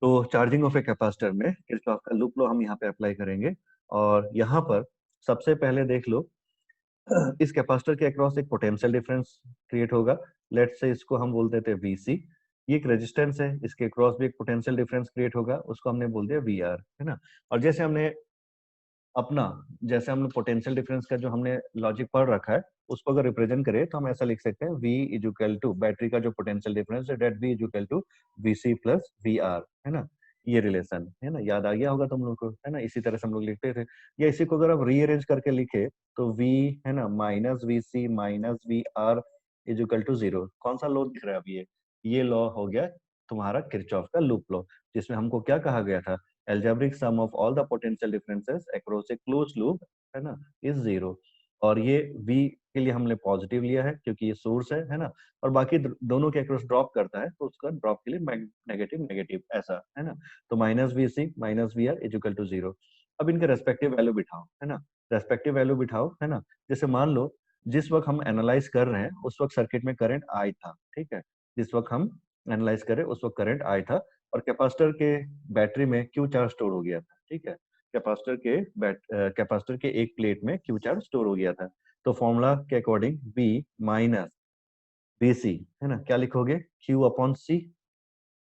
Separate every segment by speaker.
Speaker 1: तो charging of a capacitor में Kirchhoff का लूप लॉ हम यहाँ पे अप्लाई करेंगे। और यहाँ पर सबसे पहले देख लो, इस कैपेसिटर के अक्रॉस एक पोटेंशियल डिफरेंस क्रिएट होगा। लेट्स से इसको हम बोल देते हैं वीसी। ये एक रेजिस्टेंस है, इसके अक्रॉस भी एक पोटेंशियल डिफरेंस क्रिएट होगा, उसको हमने बोल दिया वीआर, है ना। और अपना जैसे हमने पोटेंशियल डिफरेंस का जो हमने लॉजिक पढ़ रखा है, उसको अगर रिप्रेजेंट करें तो हम ऐसा लिख सकते हैं V is equal to battery का जो पोटेंशियल डिफरेंस है, that V is equal to VC plus VR, है ना। ये रिलेशन है ना, याद आ गया होगा तुम लोग को, है ना। इसी तरह से हम लोग लिखते थे। या इसी को अगर आप रीअरेंज करके लिखे तो V, है ना, minus VC minus VR is equal to 0। कौन सा लॉ दिख रहा है अभी? ये लॉ हो गया तुम्हारा किरचॉफ का लूप लॉ, जिसमें हमको क्या कहा गया था, algebraic sum of all the potential differences across a closed loop, है ना, इज 0। और ये v के लिए हमने पॉजिटिव लिया है क्योंकि ये सोर्स है ना। और बाकी दोनों के अक्रॉस ड्रॉप करता है तो उसका ड्रॉप के लिए नेगेटिव नेगेटिव ऐसा, है ना। तो minus VC minus VR is equal to 0। अब इनके रेस्पेक्टिव वैल्यू बिठाओ, है ना। रेस्पेक्टिव वैल्यू बिठाओ, है ना। जैसे मान लो जिस वक्त हम एनालाइज कर रहे हैं उस वक्त सर्किट में करंट आई था, ठीक है। जिस वक्त हम एनालाइज कर रहे हैं उस वक्त करंट आई था, और कैपेसिटर के बैटरी में क्यू चार्ज स्टोर हो गया था, ठीक है। कैपेसिटर के एक प्लेट में क्यू चार्ज स्टोर हो गया था। तो फॉर्मूला के अकॉर्डिंग बी माइनस बीसी, है ना, क्या लिखोगे, Q upon C.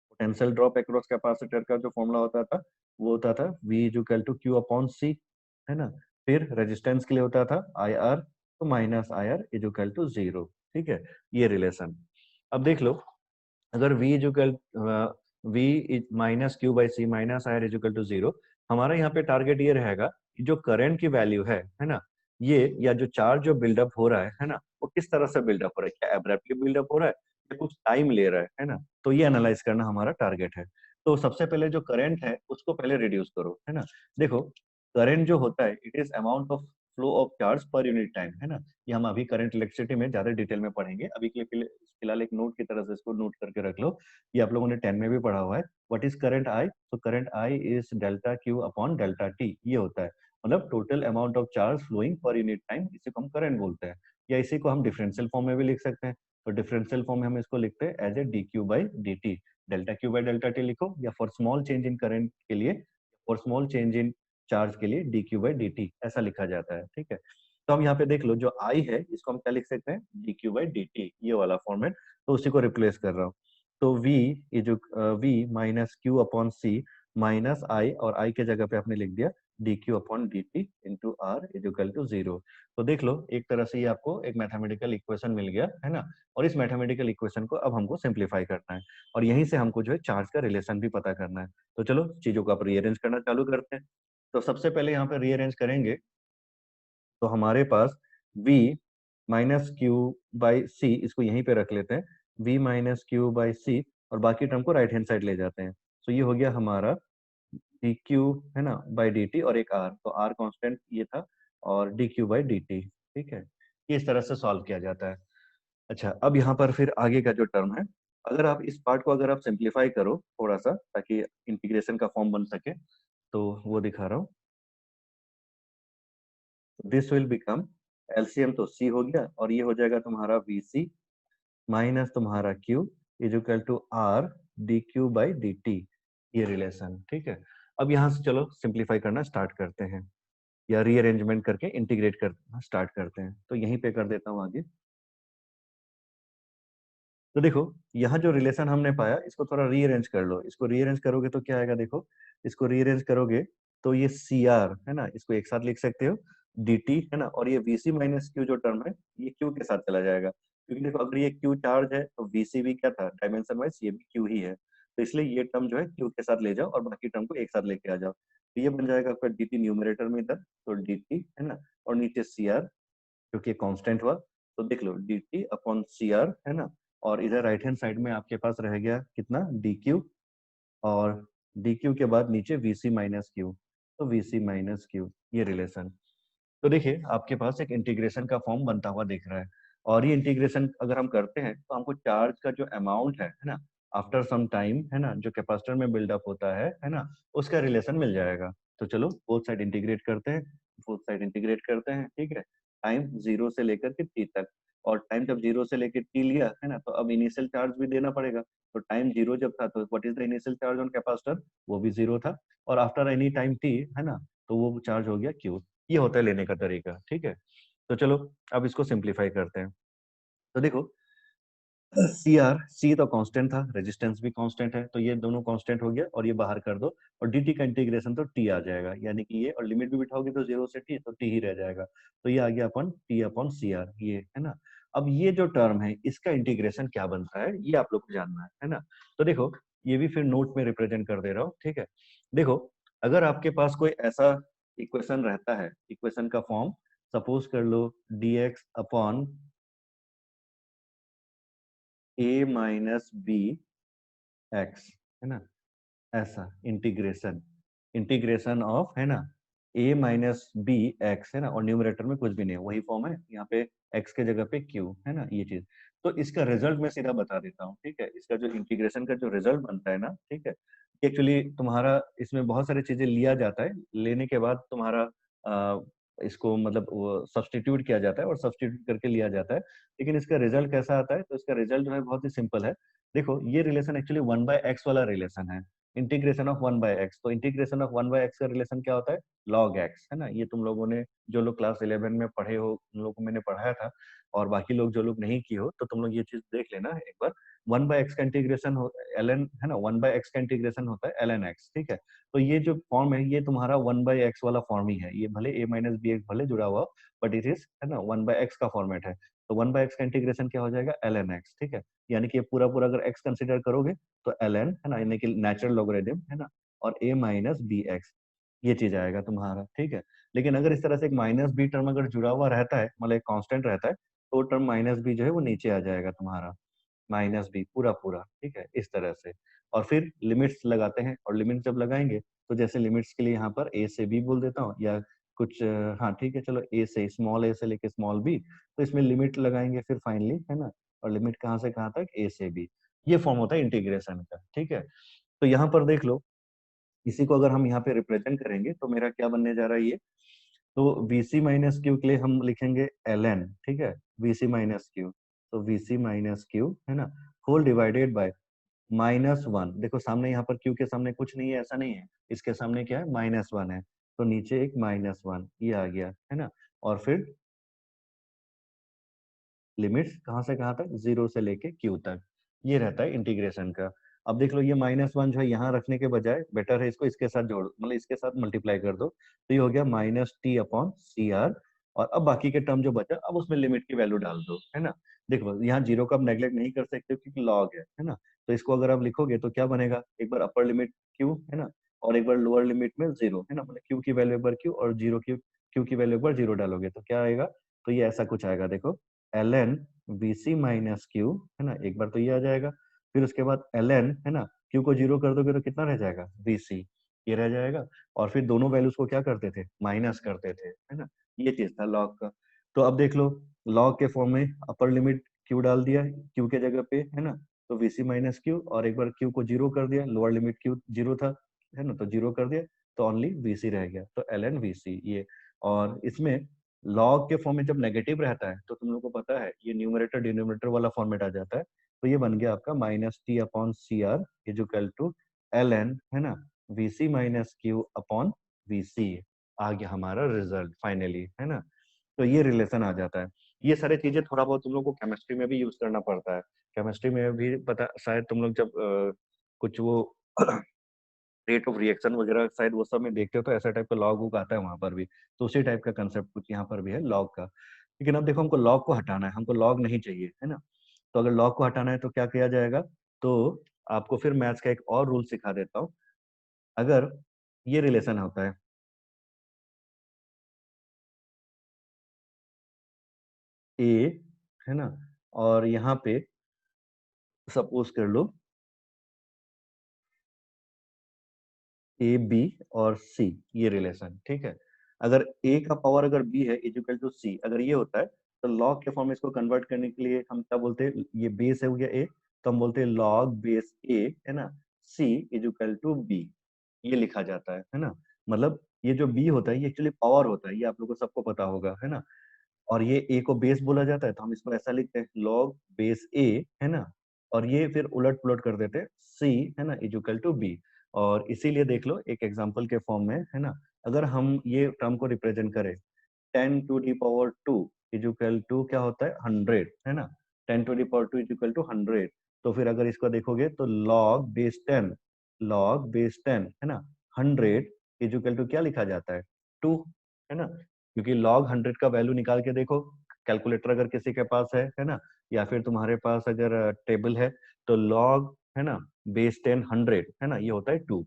Speaker 1: Potential drop across capacitor का जो फॉर्मूला होता था वो होता था V is equal to Q upon C, है ना। फिर रेजिस्टेंस के लिए होता था आई आर, तो minus I R is equal to 0, ठीक है। ये रिलेशन। अब देख लो, अगर v equal v minus Q by C minus I R equal to 0, हमारा यहाँ पे टारगेट ये रहेगा कि जो करंट की वैल्यू है ना, ये या जो चार्ज जो बिल्डअप हो रहा है ना, वो किस तरह से बिल्डअप हो रहा है, क्या एब्रप्टली बिल्डअप हो रहा है या कुछ टाइम ले रहा है ना। तो ये एनालाइज करना हमारा टारगेट है। तो सबसे पहले जो करंट है उसको पहले रिड्यूस करो, है ना। देखो, करंट जो होता है it is amount of flow of charge पर यूनिट टाइम, है ना। ये हम अभी करंट इलेक्ट्रिसिटी में ज्यादा डिटेल में पढ़ेंगे। अभी के लिए फिलहाल एक नोट की तरह से इसको नोट करके रख लो। ये आप लोगों ने 10 में भी पढ़ा हुआ है। What is current I? तो current I is delta Q upon delta T, ये होता है। मतलब total amount of charge flowing per unit time, इसी को हम करंट बोलते हैं। या इसी को हम डिफरेंशियल फॉर्म में भी लिख सकते हैं। तो डिफरेंशियल फॉर्म में हम इसको लिखते हैं as a D Q by D T. Delta Q by delta T लिखो, या for small change in current के लिए, for small change in charge के लिए D Q by D T ऐसा लिखा जाता है, ठीक है। तो हम यहाँ पे देख लो, जो आई है इसको हम क्या लिख सकते हैं, D Q by D T, ये वाला फॉर्मेट। तो उसी को रिप्लेस कर रहा हूँ। तो v ये जो v minus Q upon C minus I, और आई के जगह पे आपने लिख दिया D Q upon D T into R is equal to 0। तो देख लो, एक तरह से ये आपको एक मैथमेटिकल इक्वेशन मिल गया, है ना। और इस मैथमेटिकल इक्वेशन को अब हमको सिंप्लीफाई करना है, और यहीं से हमको जो है चार्ज का रिलेशन भी पता करना है। तो चलो चीजों को आप रीअरेंज करना चालू करते हैं। तो सबसे पहले यहाँ पे रीअरेंज करेंगे तो हमारे पास v माइनस क्यू बाई सी, इसको यहीं पे रख लेते हैं, v माइनस क्यू बाई सी, और बाकी टर्म को राइट हैंड साइड ले जाते हैं। तो ये हो गया हमारा डी क्यू, है ना, बाई डी टी, और एक आर, तो आर कांस्टेंट ये था, और D Q by D T, ठीक है। ये इस तरह से सॉल्व किया जाता है। अच्छा, अब यहाँ पर फिर आगे का जो टर्म है, अगर आप इस पार्ट को अगर आप सिंप्लीफाई करो थोड़ा सा ताकि इंटीग्रेशन का फॉर्म बन सके, तो वो दिखा रहा हूँ। दिस विल बिकम, एलसीएम तो सी हो गया, और ये हो जाएगा तुम्हारा वीसी माइनस तुम्हारा Q is equal to R D Q by D T, ये रिलेशन, ठीक है। अब यहाँ से चलो सिंप्लीफाई करना स्टार्ट करते हैं, या रीअरेंजमेंट करके इंटीग्रेट करना स्टार्ट करते हैं। तो यहीं पे कर देता हूँ आगे। तो देखो, यहाँ जो रिलेशन हमने पाया इसको थोड़ा रीअरेंज कर लो। इसको रीअरेंज करोगे तो क्या आएगा, देखो, इसको रीअरेंज करोगे तो ये सी आर, है ना, इसको एक साथ लिख सकते हो, डी टी, है ना, और ये वीसी माइनस क्यू जो टर्म है ये क्यू के साथ चला जाएगा, क्योंकि देखो अगर ये क्यू चार्ज है तो वीसी भी क्या था, डायमेंशन वाइज ये भी क्यू ही है। तो इसलिए ये टर्म जो है क्यू के साथ ले जाओ और बाकी टर्म को एक साथ लेके आ जाओ। तो ये बन जाएगा आपका डी टी न्यूमरेटर में इधर, तो डी टी, है ना, और नीचे सी आर क्योंकि कांस्टेंट हुआ। तो देख लो D T upon C R, है ना, और इधर राइट हैंड साइड में आपके पास रह गया कितना, डी क्यू, और डी क्यू के बाद नीचे वी सी माइनस क्यू, तो वी सी माइनस क्यू, ये रिलेशन। तो देखिए आपके पास एक इंटीग्रेशन का फॉर्म बनता हुआ दिख रहा है। और ये इंटीग्रेशन अगर हम करते हैं तो हमको चार्ज का जो अमाउंट है ना, आफ्टर सम टाइम, है ना, जो कैपेसिटर में बिल्डअप होता है ना, उसका रिलेशन मिल जाएगा। तो चलो बोथ साइड इंटीग्रेट करते हैं, बोथ साइड इंटीग्रेट करते हैं, ठीक है। टाइम 0 से लेकर के t तक। और टाइम जब 0 से लेके t लिया है ना, तो अब इनिशियल चार्ज भी देना पड़ेगा। तो टाइम 0 जब था, तो what is the initial charge on capacitor, वो भी 0 था। और आफ्टर एनी टाइम t, है ना, तो वो चार्ज हो गया q। ये होता है लेने का तरीका, ठीक है। तो चलो अब इसको सिंप्लीफाई करते हैं। तो देखो, सी आर, सी तो कांस्टेंट था, रेजिस्टेंस भी कांस्टेंट है, तो ये दोनों कांस्टेंट हो गया और ये बाहर कर दो, और dt का इंटीग्रेशन तो t आ जाएगा, यानी कि ये, और लिमिट भी बिठाओगे तो 0 से t, तो t ही रह जाएगा। तो ये आ गया अपन t अपॉन सी आर, ये है ना। अब ये जो टर्म है, इसका इंटीग्रेशन क्या बनता है, ये आप लोग को जानना है ना। तो देखो, ये भी फिर नोट में रिप्रेजेंट कर दे रहा हूँ, ठीक है। देखो, अगर आपके पास कोई ऐसा इक्वेशन रहता है, इक्वेशन का फॉर्म सपोज कर लो dx upon a minus B X, है ना, ऐसा इंटीग्रेशन, इंटीग्रेशन ऑफ, है ना, a माइनस बी एक्स, है ना, और न्यूमरेटर में कुछ भी नहीं है, वही फॉर्म है यहाँ पे, x के जगह पे q, है ना, ये चीज। तो इसका रिजल्ट मैं सीधा बता देता हूँ, ठीक है। इसका जो इंटीग्रेशन का जो रिजल्ट बनता है ना, ठीक है, एक्चुअली तुम्हारा इसमें बहुत सारी चीजें लिया जाता है, लेने के बाद तुम्हारा इसको मतलब वो सब्सटीट्यूट किया जाता है और सब्सटीट्यूट करके लिया जाता है। लेकिन इसका रिजल्ट कैसा आता है, तो इसका रिजल्ट जो है बहुत ही सिंपल है। देखो, ये रिलेशन एक्चुअली 1/x वाला रिलेशन है, इंटीग्रेशन ऑफ 1/x। तो इंटीग्रेशन ऑफ 1/x का रिलेशन क्या होता है, log x, है ना। ये तुम लोगों ने जो लोग क्लास 11 में पढ़े हो, उन लोगों को मैंने पढ़ाया था, और बाकी लोग जो लोग नहीं किए हो, तो तुम लोग ये चीज देख लेना एक बार। 1/x का इंटीग्रेशन हो ln, है ना, 1/x का इंटीग्रेशन होता है ln x, ठीक है। तो ये जो फॉर्म है, ये तुम्हारा 1/x वाला फॉर्म ही है, ये भले a माइनस बी एक्स भले जुड़ा हुआ, बट इट इज, है ना, 1/x का फॉर्मेट है। तो 1/x का इंटीग्रेशन क्या हो जाएगा, ln x, ठीक है। यानी कि ये पूरा पूरा अगर x कंसिडर करोगे, तो ln, है ना, यानी कि नेचुरल लॉगरिथम, है ना, और a माइनस बी एक्स, ये चीज आएगा तुम्हारा, ठीक है। लेकिन अगर इस तरह से एक माइनस बी टर्म अगर जुड़ा हुआ रहता है, मतलब एक कांस्टेंट रहता है, तो टर्म माइनस बी जो है वो नीचे आ जाएगा तुम्हारा, माइनस बी पूरा पूरा, ठीक है, इस तरह से। और फिर लिमिट्स लगाते हैं, और लिमिट जब लगाएंगे, तो जैसे लिमिट्स के लिए यहाँ पर a से b बोल देता हूँ, या कुछ हाँ ठीक है, चलो a से, स्मॉल a से लेके स्मॉल b, तो इसमें लिमिट लगाएंगे फिर फाइनली, है ना। और लिमिट कहाँ से कहाँ तक, a से b। ये फॉर्म होता है इंटीग्रेशन का, ठीक है। तो यहाँ पर देख लो, इसी को अगर हम यहाँ पे रिप्रेजेंट करेंगे, तो मेरा क्या बनने जा रहा है ये, तो VC माइनस क्यू के लिए हम लिखेंगे ln, ठीक है, VC माइनस क्यू। तो VC माइनस क्यू, है ना, होल डिवाइडेड बाय -1। देखो सामने यहाँ पर क्यू के सामने कुछ नहीं है, ऐसा नहीं है, इसके सामने क्या है, -1 है, तो नीचे एक -1 ये आ गया, है ना। और फिर लिमिट्स कहाँ से कहाँ तक, 0 से लेके क्यू तक, ये रहता है इंटीग्रेशन का। अब देख लो, ये -1 जो है यहाँ रखने के बजाय बेटर है इसको इसके साथ जोड़, मतलब इसके साथ मल्टीप्लाई कर दो, तो ये हो गया -t अपॉन सी आर। और अब बाकी के टर्म जो बचा, अब उसमें लिमिट की वैल्यू डाल दो, है ना। देखो यहाँ 0 का आप नेग्लेक्ट नहीं कर सकते, क्योंकि लॉग है ना। तो इसको अगर आप लिखोगे तो क्या बनेगा, एक बार अपर लिमिट q, है ना, और एक बार लोअर लिमिट में 0, है ना, मतलब q की वैल्यू एक बार q, और 0 की q की वैल्यू एक बार 0 डालोगे, तो क्या आएगा, तो ये ऐसा कुछ आएगा, देखो, ln VC माइनस क्यू, है ना, एक बार तो ये आ जाएगा। फिर उसके बाद ln, है ना, क्यू को 0 कर दोगे तो कितना रह जाएगा, VC, ये रह जाएगा। और फिर दोनों वैल्यूज को क्या करते थे, माइनस करते थे, है ना। ये चीज था लॉग का। तो अब देख लो, लॉग के फॉर्म में अपर लिमिट क्यू डाल दिया क्यू के जगह पे, है ना, तो VC माइनस क्यू, और एक बार क्यू को 0 कर दिया, लोअर लिमिट क्यू 0 था, है ना, तो 0 कर दिया, तो ओनली VC रह गया, तो ln VC ये। और इसमें लॉग के फॉर्म में जब नेगेटिव रहता है, तो तुम लोग को पता है ये न्यूमरेटर डिनोमिनेटर वाला फॉर्मेट आ जाता है। तो ये बन गया आपका -t upon C R equal to ln, है ना, VC minus Q upon VC, आ गया हमारा रिजल्ट फाइनली, है ना। तो ये रिलेशन आ जाता है। ये सारी चीजें थोड़ा बहुत तुम लोग को केमिस्ट्री में भी यूज करना पड़ता है। केमिस्ट्री में भी पता, शायद तुम लोग जब कुछ वो रेट ऑफ रिएक्शन वगैरह शायद वो सब में देखते हो, तो ऐसा टाइप का लॉग वुग आता है वहां पर भी। तो उसी टाइप का कंसेप्ट कुछ यहाँ पर भी है लॉग का। लेकिन अब देखो, हमको लॉग को हटाना है, हमको लॉग नहीं चाहिए, है ना। तो अगर लॉग को हटाना है तो क्या किया जाएगा, तो आपको फिर मैथ्स का एक और रूल सिखा देता हूँ। अगर ये रिलेशन होता है ए, है ना, और यहाँ पे सपोज कर लो ए बी और सी, ये रिलेशन, ठीक है। अगर ए का पावर अगर बी है इक्वल टू सी, अगर ये होता है, तो लॉग के फॉर्म में इसको कन्वर्ट करने के लिए हम क्या बोलते हैं, ये बेस है हो गया ए, तो हम बोलते हैं लॉग बेस ए, है ना, सी इक्वल टू बी, ये लिखा जाता है ना। मतलब ये जो बी होता है, ये एक्चुअली पावर होता है, ये आप लोगों को सबको पता होगा, है ना। और ये ए को बेस बोला जाता है तो हम इसको ऐसा लिखते हैं लॉग बेस ए, है ना, और ये फिर उलट पुलट कर देते हैं सी, है ना, इज इक्वल टू बी। और इसीलिए देख लो एक एग्जांपल के फॉर्म में, है ना, अगर हम ये टर्म को रिप्रेजेंट करें 10⁻², इज इक्वल टू क्या होता है 100, है ना, 10⁻² इज इक्वल टू 100। तो फिर अगर इसको देखोगे तो लॉग बेस 10, है ना, 100 इज इक्वल टू क्या लिखा जाता है 2, है ना, क्योंकि लॉग 100 का वैल्यू निकाल के देखो, कैलकुलेटर अगर किसी के पास है ना, या फिर तुम्हारे पास अगर टेबल है, तो लॉग, है ना, बेस 10 100, है ना, ये होता है 2।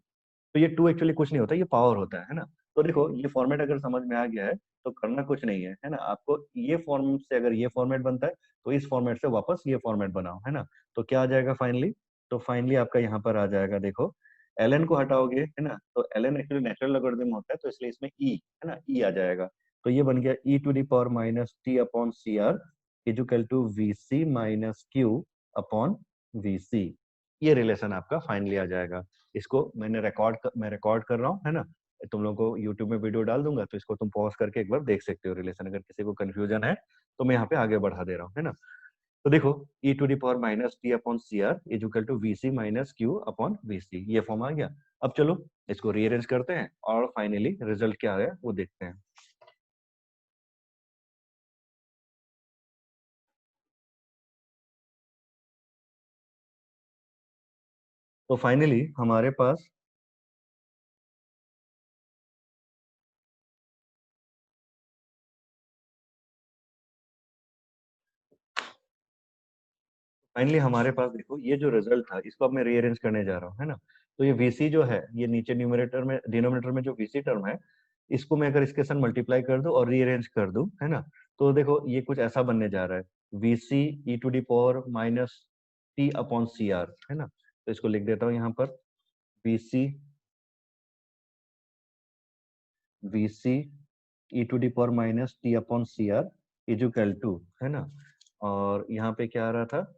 Speaker 1: तो ये 2 एक्चुअली कुछ नहीं होता, ये पावर होता है ना। तो देखो ये फॉर्मेट अगर समझ में आ गया है तो करना कुछ नहीं है ना, आपको ये फॉर्म से अगर ये फॉर्मेट बनता है तो इस फॉर्मेट से वापस ये फॉर्मेट बनाओ, है ना। तो क्या आ जाएगा फाइनली, तो फाइनली आपका यहाँ पर आ जाएगा, देखो एल को हटाओगे, है ना, तो एल एक्चुअली नेचुरल लॉगरिथम होता है, तो इसलिए इसमें ई, है ना, ई आ जाएगा। तो ये बन गया e⁻⁻t/cr equal to vc minus Q upon vc। ये रिलेशन आपका फाइनली आ जाएगा। इसको मैं रिकॉर्ड कर रहा हूँ, है ना, तुम लोगों को यूट्यूब में वीडियो डाल दूंगा, तो इसको तुम पॉज करके एक बार देख सकते हो रिलेशन, अगर किसी को कंफ्यूजन है तो मैं यहाँ पे आगे बढ़ा दे रहा हूँ, है ना। तो देखो e⁻⁻t/cr equal to vc minus Q upon vc, ये फॉर्म आ गया। अब चलो इसको रीअरेंज करते हैं और फाइनली रिजल्ट क्या आया वो देखते हैं। तो फाइनली हमारे पास देखो ये जो रिजल्ट था इसको अब मैं रीअरेंज करने जा रहा हूँ, है ना। तो ये VC जो है, ये नीचे न्यूमरेटर में डिनोमिनेटर में जो VC टर्म है, इसको मैं अगर इसके साथ मल्टीप्लाई कर दूं और रीअरेंज कर दूं, है ना, तो देखो ये कुछ ऐसा बनने जा रहा है VC e⁻⁻t/cr, है ना। तो इसको लिख देता हूँ यहाँ पर VC VC e⁻⁻t/cr equal to, है ना, और यहाँ पे क्या आ रहा था,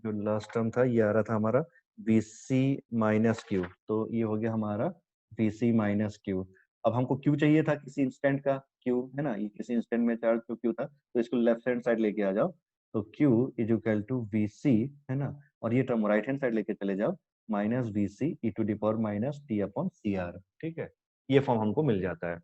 Speaker 1: जो लास्ट टर्म था ये आ रहा था हमारा VC माइनस क्यू, तो ये हो गया हमारा VC माइनस क्यू। अब हमको क्यू चाहिए था किसी इंस्टेंट का क्यू, है ना, ये किसी इंस्टेंट में चार्ज तो क्यू था, तो इसको लेफ्ट हैंड साइड लेके आ जाओ, तो Q is equal to VC, है ना, और ये टर्म राइट हैंड साइड लेके चले जाओ, माइनस VC e⁻⁻t/cr, ठीक है, ये फॉर्म हमको मिल जाता है।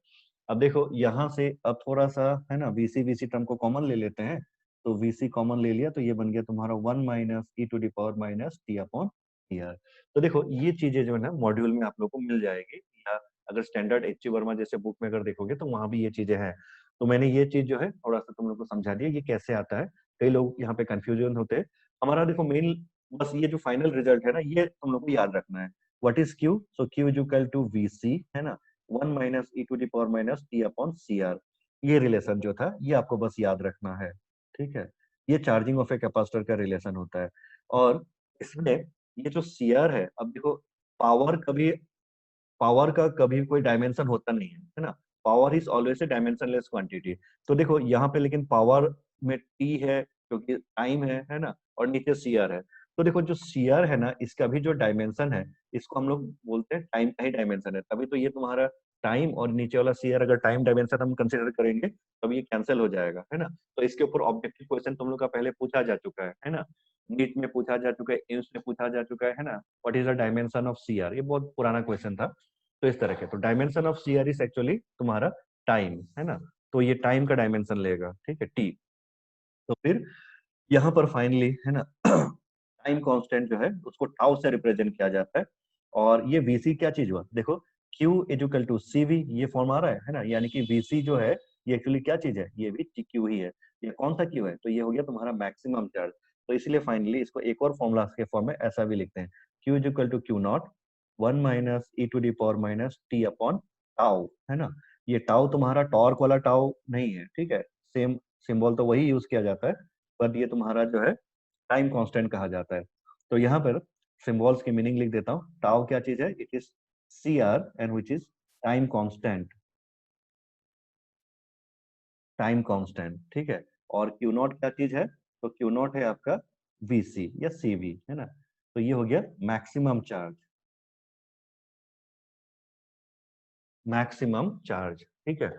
Speaker 1: अब देखो यहाँ से अब थोड़ा सा, है ना, VC टर्म को कॉमन ले लेते हैं, तो VC कॉमन ले लिया तो ये बन गया तुम्हारा 1 माइनस e⁻⁻t/cr। तो देखो ये चीजें जो है ना मॉड्यूल में आप लोग को मिल जाएगी, या अगर स्टैंडर्ड एच वर्मा जैसे बुक में अगर देखोगे तो वहां भी ये चीजें हैं। तो मैंने ये चीज जो है थोड़ा सा तुम लोग को समझा दिया ये कैसे आता है, कई लोग यहाँ पे कंफ्यूजन होते हैं। हमारा देखो मेन बस ये जो फाइनल रिजल्ट है ना ये तुम लोग को याद रखना है, what is Q, so Q is equal to VC, है ना, 1 माइनस e⁻⁻t/cr। ये रिलेशन जो था ये आपको बस याद रखना है, ठीक है। ये चार्जिंग ऑफ ए कैपेसिटर का रिलेशन होता है। और इसमें ये जो सीआर है, अब देखो पावर का कभी कोई डायमेंशन होता नहीं है ना, power is always a dimensionless quantity. तो देखो यहाँ पे लेकिन पावर में टी है क्योंकि टाइम है ना, और नीचे सीआर है। तो देखो जो सीआर है ना इसका भी जो डायमेंशन है, इसको हम लोग बोलते हैं टाइम का ही डायमेंशन है, तभी तो ये तुम्हारा टाइम और नीचे वाला सीआर अगर टाइम डायमेंशन हम कंसिडर करेंगे तब ये कैंसिल हो जाएगा, है ना। तो इसके ऊपर ऑब्जेक्टिव क्वेश्चन तुम लोग का पहले पूछा जा चुका है ना, नीट में पूछा जा चुका है, एम्स में पूछा जा चुका है ना, what is the dimension of CR, ये बहुत पुराना क्वेश्चन था। तो इस तरह के, तो dimension of CR is actually तुम्हारा टाइम, है ना, तो ये टाइम का डायमेंशन लेगा, ठीक है, टी। तो फिर यहाँ पर फाइनली, है ना, टाइम कांस्टेंट जो है उसको टाउ से रिप्रेजेंट किया जाता है। और ये VC क्या चीज हुआ, देखो Q इक्वल टू CV, ये फॉर्म आ रहा है ना, यानी कि VC जो है ये एक्चुअली क्या चीज है, ये भी TQ ही है। ये कौन सा Q है, तो ये हो गया तुम्हारा मैक्सिमम चार्ज। तो इसलिए फाइनली इसको एक और फॉर्मूला के फॉर्म में ऐसा भी लिखते हैं, Q equal to Q0 1 minus e⁻⁻t upon tau, है ना। ये टाउ तुम्हारा टॉर्क वाला टाउ नहीं है, ठीक है, सेम सिंबल तो वही यूज किया जाता है, बट ये तुम्हारा जो है टाइम कांस्टेंट कहा जाता है। तो यहाँ पर सिंबल्स की मीनिंग लिख देता हूँ, टाउ क्या चीज है, it is CR and which is time constant, time constant, ठीक है। और क्यू नॉट क्या चीज है, तो क्यू नॉट है आपका VC या CV, है ना। तो ये हो गया मैक्सिमम चार्ज, मैक्सिमम चार्ज, ठीक है।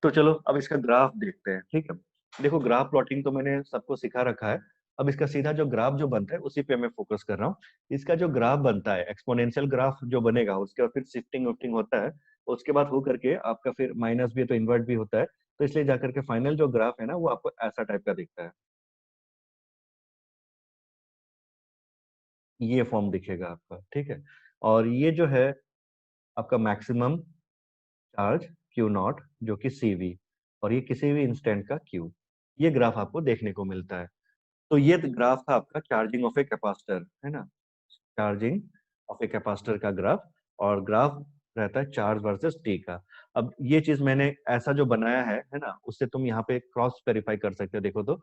Speaker 1: तो चलो अब इसका ग्राफ देखते हैं, ठीक है। देखो ग्राफ प्लॉटिंग तो मैंने सबको सिखा रखा है। अब इसका सीधा जो ग्राफ जो बनता है उसी पे मैं फोकस कर रहा हूँ। इसका जो ग्राफ बनता है, एक्सपोनेंशियल ग्राफ जो बनेगा, उसके बाद फिर शिफ्टिंग विफ्टिंग होता है, उसके बाद हो करके आपका फिर माइनस भी है तो इन्वर्ट भी होता है, तो इसलिए जाकर के फाइनल जो ग्राफ है ना वो आपको ऐसा टाइप का दिखता है, ये फॉर्म दिखेगा आपका, ठीक है। और ये जो है आपका मैक्सिमम चार्ज क्यू नॉट जो कि सीवी, और ये किसी भी इंस्टेंट का क्यू, ये ग्राफ आपको देखने को मिलता है। तो ये ग्राफ था आपका चार्जिंग ऑफ ए कैपेसिटर, है ना, चार्जिंग ऑफ ए कैपेसिटर का ग्राफ। और ग्राफ रहता है चार्ज वर्सेस टी का। अब ये चीज मैंने ऐसा जो बनाया है ना, उससे तुम यहाँ पे क्रॉस वेरीफाई कर सकते हो। देखो तो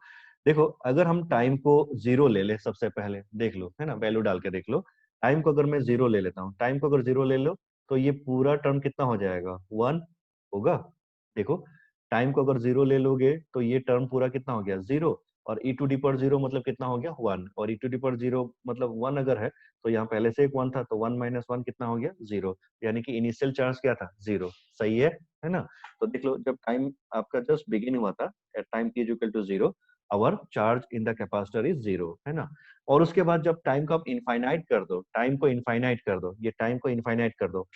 Speaker 1: देखो, अगर हम टाइम को जीरो ले ले, सबसे पहले देख लो, है ना, वैल्यू डाल के देख लो। टाइम को अगर मैं जीरो ले लेता हूँ, टाइम को अगर जीरो ले लो, तो ये पूरा टर्म कितना हो जाएगा, वन होगा। देखो, टाइम को अगर जीरो ले लोगे तो ये टर्म पूरा कितना हो गया, जीरो। और ई टू डी पर जीरो मतलब कितना हो गया, वन। और ई टू डी पर जीरो मतलब वन अगर है, तो यहाँ पहले से एक वन था, तो वन माइनस वन कितना हो गया, जीरो। यानी कि इनिशियल चार्ज क्या था, जीरो। सही है ना। तो देख लो, जब टाइम आपका जस्ट बिगिन हुआ था, at time t equal to zero, our charge in the capacitor is zero, है ना। और उसके बाद जब टाइम को आप इनफाइनाइट कर दो, टाइम को इनफाइनाइट कर दो, ये टाइम को इनफाइनाइट कर दो,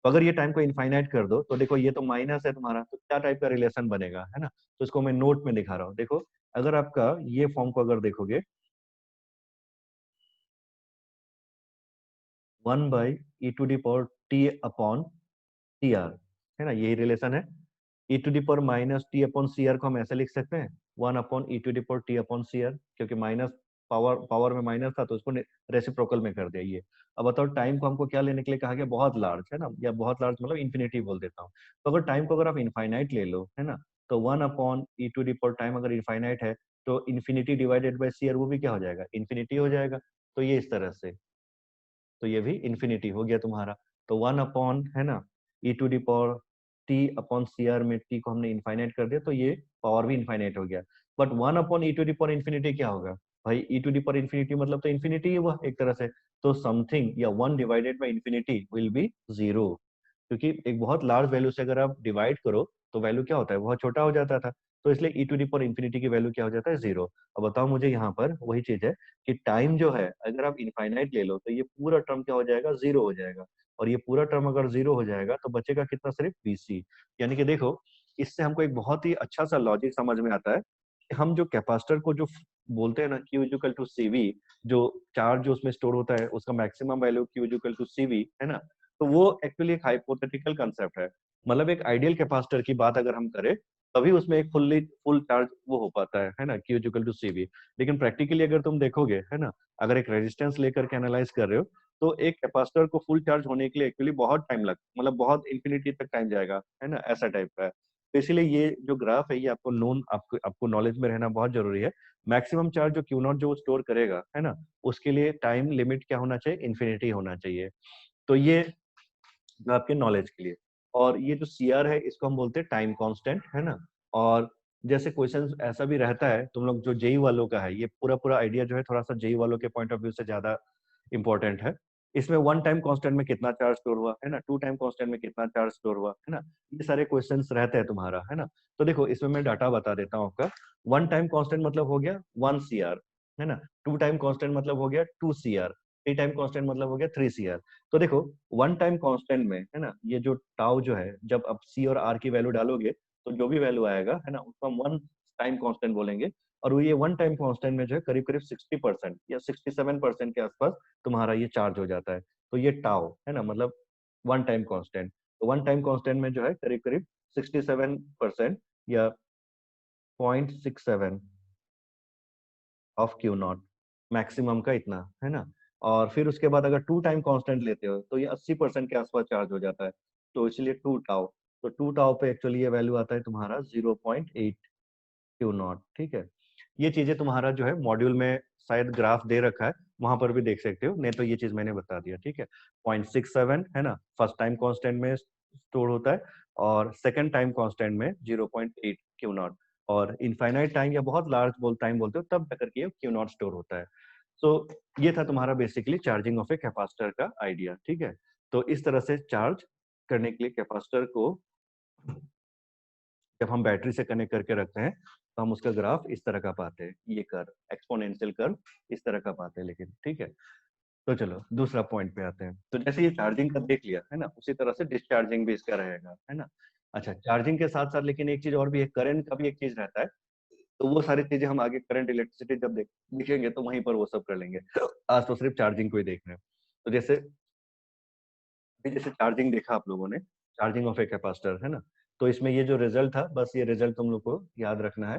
Speaker 1: तो अगर ये टाइम को इनफाइनाइट कर दो, तो देखो ये तो माइनस है तुम्हारा, तो क्या टाइप का रिलेशन बनेगा, है ना। तो इसको मैं नोट में दिखा रहा हूँ। देखो, अगर आपका ये फॉर्म को अगर देखोगे, one by E to the power T upon T R, है ना, यही रिलेशन है। E to the power minus T upon C R को हम ऐसे लिख सकते हैं, one upon E to the power T upon C R, क्योंकि माइनस पावर पावर में माइनस था तो उसको रेसिप्रोकल में कर दिया ये। अब बताओ, टाइम को हमको क्या लेने के लिए कहा गया, बहुत लार्ज, है ना, या बहुत लार्ज मतलब इन्फिनिटी बोल देता हूँ। तो अगर टाइम को अगर आप इनफाइनाइट ले लो, है ना, तो one upon E to the power time अगर इनफाइनाइट है, तो infinity divided by C R वो भी क्या हो जाएगा, इन्फिनिटी हो जाएगा। तो ये इस तरह से, तो ये भी इन्फिनिटी हो गया तुम्हारा। तो वन अपॉन, है ना, E to the power T upon C R में टी को हमने इनफाइनाइट कर दिया, तो ये पावर भी इनफाइनाइट हो गया। But one upon E to the power infinity क्या होगा भाई, E to the power infinity मतलब तो इन्फिनिटी ही हुआ एक तरह से। तो समथिंग या one divided by infinity will be zero, क्योंकि एक बहुत लार्ज वैल्यू से अगर आप डिवाइड करो तो वैल्यू क्या होता है, बहुत छोटा हो जाता था। तो इसलिए ई टू दी पावर इन्फिनिटी की वैल्यू क्या हो जाता है, जीरो। अब बताओ मुझे, यहाँ पर वही चीज है कि टाइम जो है अगर आप इनफाइनाइट ले लो, तो ये पूरा टर्म क्या हो जाएगा, जीरो हो जाएगा। और ये पूरा टर्म अगर जीरो हो जाएगा तो बचेगा कितना, सिर्फ बीसी। यानी कि देखो, इससे हमको एक बहुत ही अच्छा सा लॉजिक समझ में आता है कि हम जो कैपेसिटर को जो बोलते हैं ना, क्यू इक्वल टू सीवी, जो चार्ज जो उसमें स्टोर होता है उसका maximum value Q equal to CV, है ना। तो वो एक्चुअली एक हाइपोथेटिकल कंसेप्ट है। मतलब एक आइडियल कैपेसिटर की बात अगर हम करें, तभी उसमें एक फुल चार्ज वो हो पाता है ना, क्यू इक्वल टू सीवी। लेकिन प्रैक्टिकली अगर तुम देखोगे, है ना, अगर एक रेजिस्टेंस लेकर के एनालाइज कर रहे हो, तो एक कैपेसिटर को फुल चार्ज होने के लिए एक्चुअली बहुत टाइम लग, मतलब बहुत इंफिनिटी तक टाइम जाएगा, है ना, ऐसा टाइप का है। तो इसीलिए ये जो ग्राफ है, ये आपको नोन, आपको आपको नॉलेज में रहना बहुत जरूरी है। मैक्सिमम चार्ज जो क्यू नॉट जो स्टोर करेगा, है ना, उसके लिए टाइम लिमिट क्या होना चाहिए, इन्फिनिटी होना चाहिए। तो ये आपके नॉलेज के लिए। और ये जो सी आर है, इसको हम बोलते हैं टाइम कांस्टेंट, है ना। और जैसे क्वेश्चन ऐसा भी रहता है, तुम लोग जो जेई वालों का है, ये पूरा पूरा आइडिया जो है थोड़ा सा जेई वालों के पॉइंट ऑफ व्यू से ज्यादा इंपॉर्टेंट है। इसमें वन टाइम कांस्टेंट में कितना चार्ज स्टोर हुआ, है ना, टू टाइम कांस्टेंट में कितना चार्ज स्टोर हुआ, है ना, ये सारे क्वेश्चंस रहते हैं तुम्हारा, है ना। तो देखो, इसमें मैं डाटा बता देता हूँ आपका। वन टाइम कांस्टेंट मतलब हो गया वन सी आर, है ना। टू टाइम कांस्टेंट मतलब हो गया two C R. Three time constant मतलब हो गया थ्री सी आर। तो देखो, वन टाइम कांस्टेंट में, है ना, ये जो टाउ जो है, जब आप सी और आर की वैल्यू डालोगे, तो जो भी वैल्यू आएगा, है ना, उसको हम वन टाइम कांस्टेंट बोलेंगे। और वो ये वन टाइम कांस्टेंट में जो है करीब करीब 60% या 67% के आसपास तुम्हारा ये चार्ज हो जाता है। तो ये टाउ, है ना, मतलब वन टाइम कांस्टेंट। तो वन टाइम कांस्टेंट में जो है करीब करीब 67% या 0.67 ऑफ क्यू नॉट, मैक्सिमम का इतना, है ना। और फिर उसके बाद अगर टू टाइम कांस्टेंट लेते हो, तो ये 80% के आसपास चार्ज हो जाता है। तो इसलिए टू टाउ, तो टू टाउ पे एक्चुअली ये वैल्यू आता है तुम्हारा 0.8 क्यू नॉट, ठीक है। ये चीजें तुम्हारा जो है मॉड्यूल में शायद ग्राफ दे रखा है, वहां पर भी देख सकते हो, नहीं तो ये चीज मैंने बता दिया, ठीक है। 0.67, है ना, फर्स्ट टाइम कांस्टेंट में स्टोर होता है, और सेकंड टाइम कांस्टेंट में 0.8 क्यू नॉट। और इनफाइनाइट टाइम या बहुत लार्ज टाइम बोलते हो, तब जाकर के ये क्यू नॉट स्टोर होता है। सो ये था तुम्हारा basically charging of a capacitor का आइडिया, ठीक है। तो इस तरह से चार्ज करने के लिए कैपेसिटर को जब हम बैटरी से कनेक्ट करके रखते हैं, तो हम उसका ग्राफ इस तरह का पाते हैं, ये कर्व एक्सपोनेंशियल कर्व इस तरह का पाते हैं। लेकिन ठीक है, तो चलो दूसरा पॉइंट पे आते हैं। तो जैसे ये चार्जिंग का देख लिया है ना, उसी तरह से डिस्चार्जिंग भी इसका रहेगा, है ना। अच्छा, चार्जिंग के साथ साथ लेकिन एक चीज और भी है, करंट का भी एक चीज रहता है। तो वो सारी चीजें हम आगे करंट इलेक्ट्रिसिटी जब देखेंगे तो वहीं पर वो सब कर लेंगे। आज तो सिर्फ चार्जिंग को ही देख रहे हैं। तो जैसे जैसे चार्जिंग देखा आप लोगों ने, चार्जिंग ऑफ ए कैपेसिटर, है ना। तो इसमें ये जो रिजल्ट था, बस ये रिजल्ट तुम लोग को याद रखना है,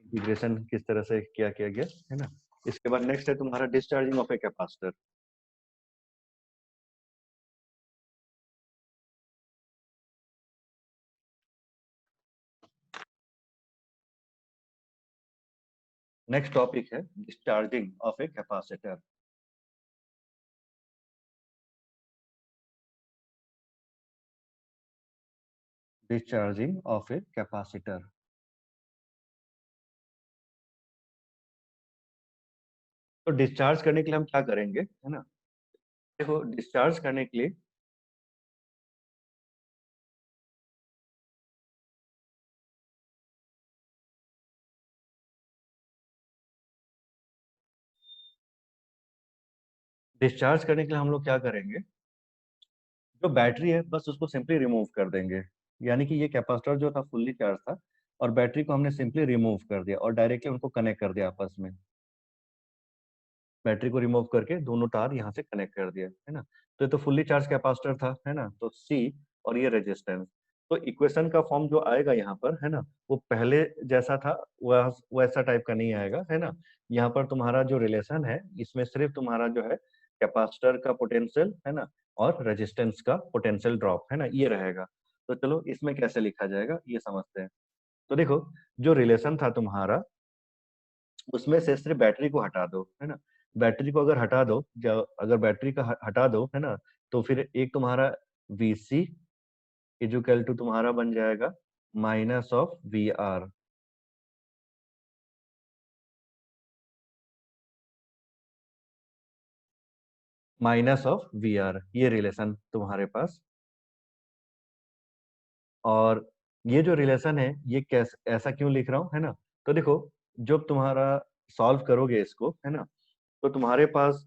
Speaker 1: इंटीग्रेशन किस तरह से क्या किया गया, है ना। इसके बाद नेक्स्ट है तुम्हारा discharging of a capacitor. Next topic है discharging of a capacitor. Discharging of a capacitor. तो डिस्चार्ज करने के लिए हम क्या करेंगे, है ना। देखो डिस्चार्ज करने के लिए हम लोग क्या करेंगे, जो बैटरी है बस उसको सिंपली रिमूव कर देंगे। यानी कि ये कैपेसिटर जो था फुल्ली चार्ज था, और बैटरी को हमने सिंपली रिमूव कर दिया और डायरेक्टली उनको कनेक्ट कर दिया आपस में। बैटरी को रिमूव करके दोनों तार यहाँ से कनेक्ट कर दिया, है ना। तो ये तो फुल्ली चार्ज कैपेसिटर था, है ना। तो सी और ये रेजिस्टेंस, तो इक्वेशन का फॉर्म जो आएगा यहाँ पर, है ना, वो पहले जैसा था वह वैसा टाइप का नहीं आएगा, है ना। यहाँ पर तुम्हारा जो रिलेशन है, इसमें सिर्फ तुम्हारा जो है कैपेसिटर का पोटेंशियल, है ना, और रेजिस्टेंस का पोटेंशियल ड्रॉप, है ना, ये रहेगा। तो चलो इसमें कैसे लिखा जाएगा ये समझते हैं। तो देखो, जो रिलेशन था तुम्हारा, उसमें से सिर्फ बैटरी को हटा दो, है ना। बैटरी को अगर हटा दो, जब अगर बैटरी का हटा दो, है ना, तो फिर एक तुम्हारा VC इजुकल टू तुम्हारा बन जाएगा -VR। -VR, ये रिलेशन तुम्हारे पास। और ये जो रिलेशन है, ये कैसे ऐसा क्यों लिख रहा हूँ, है ना। तो देखो, जब तुम्हारा सॉल्व करोगे इसको, है ना, तो तुम्हारे पास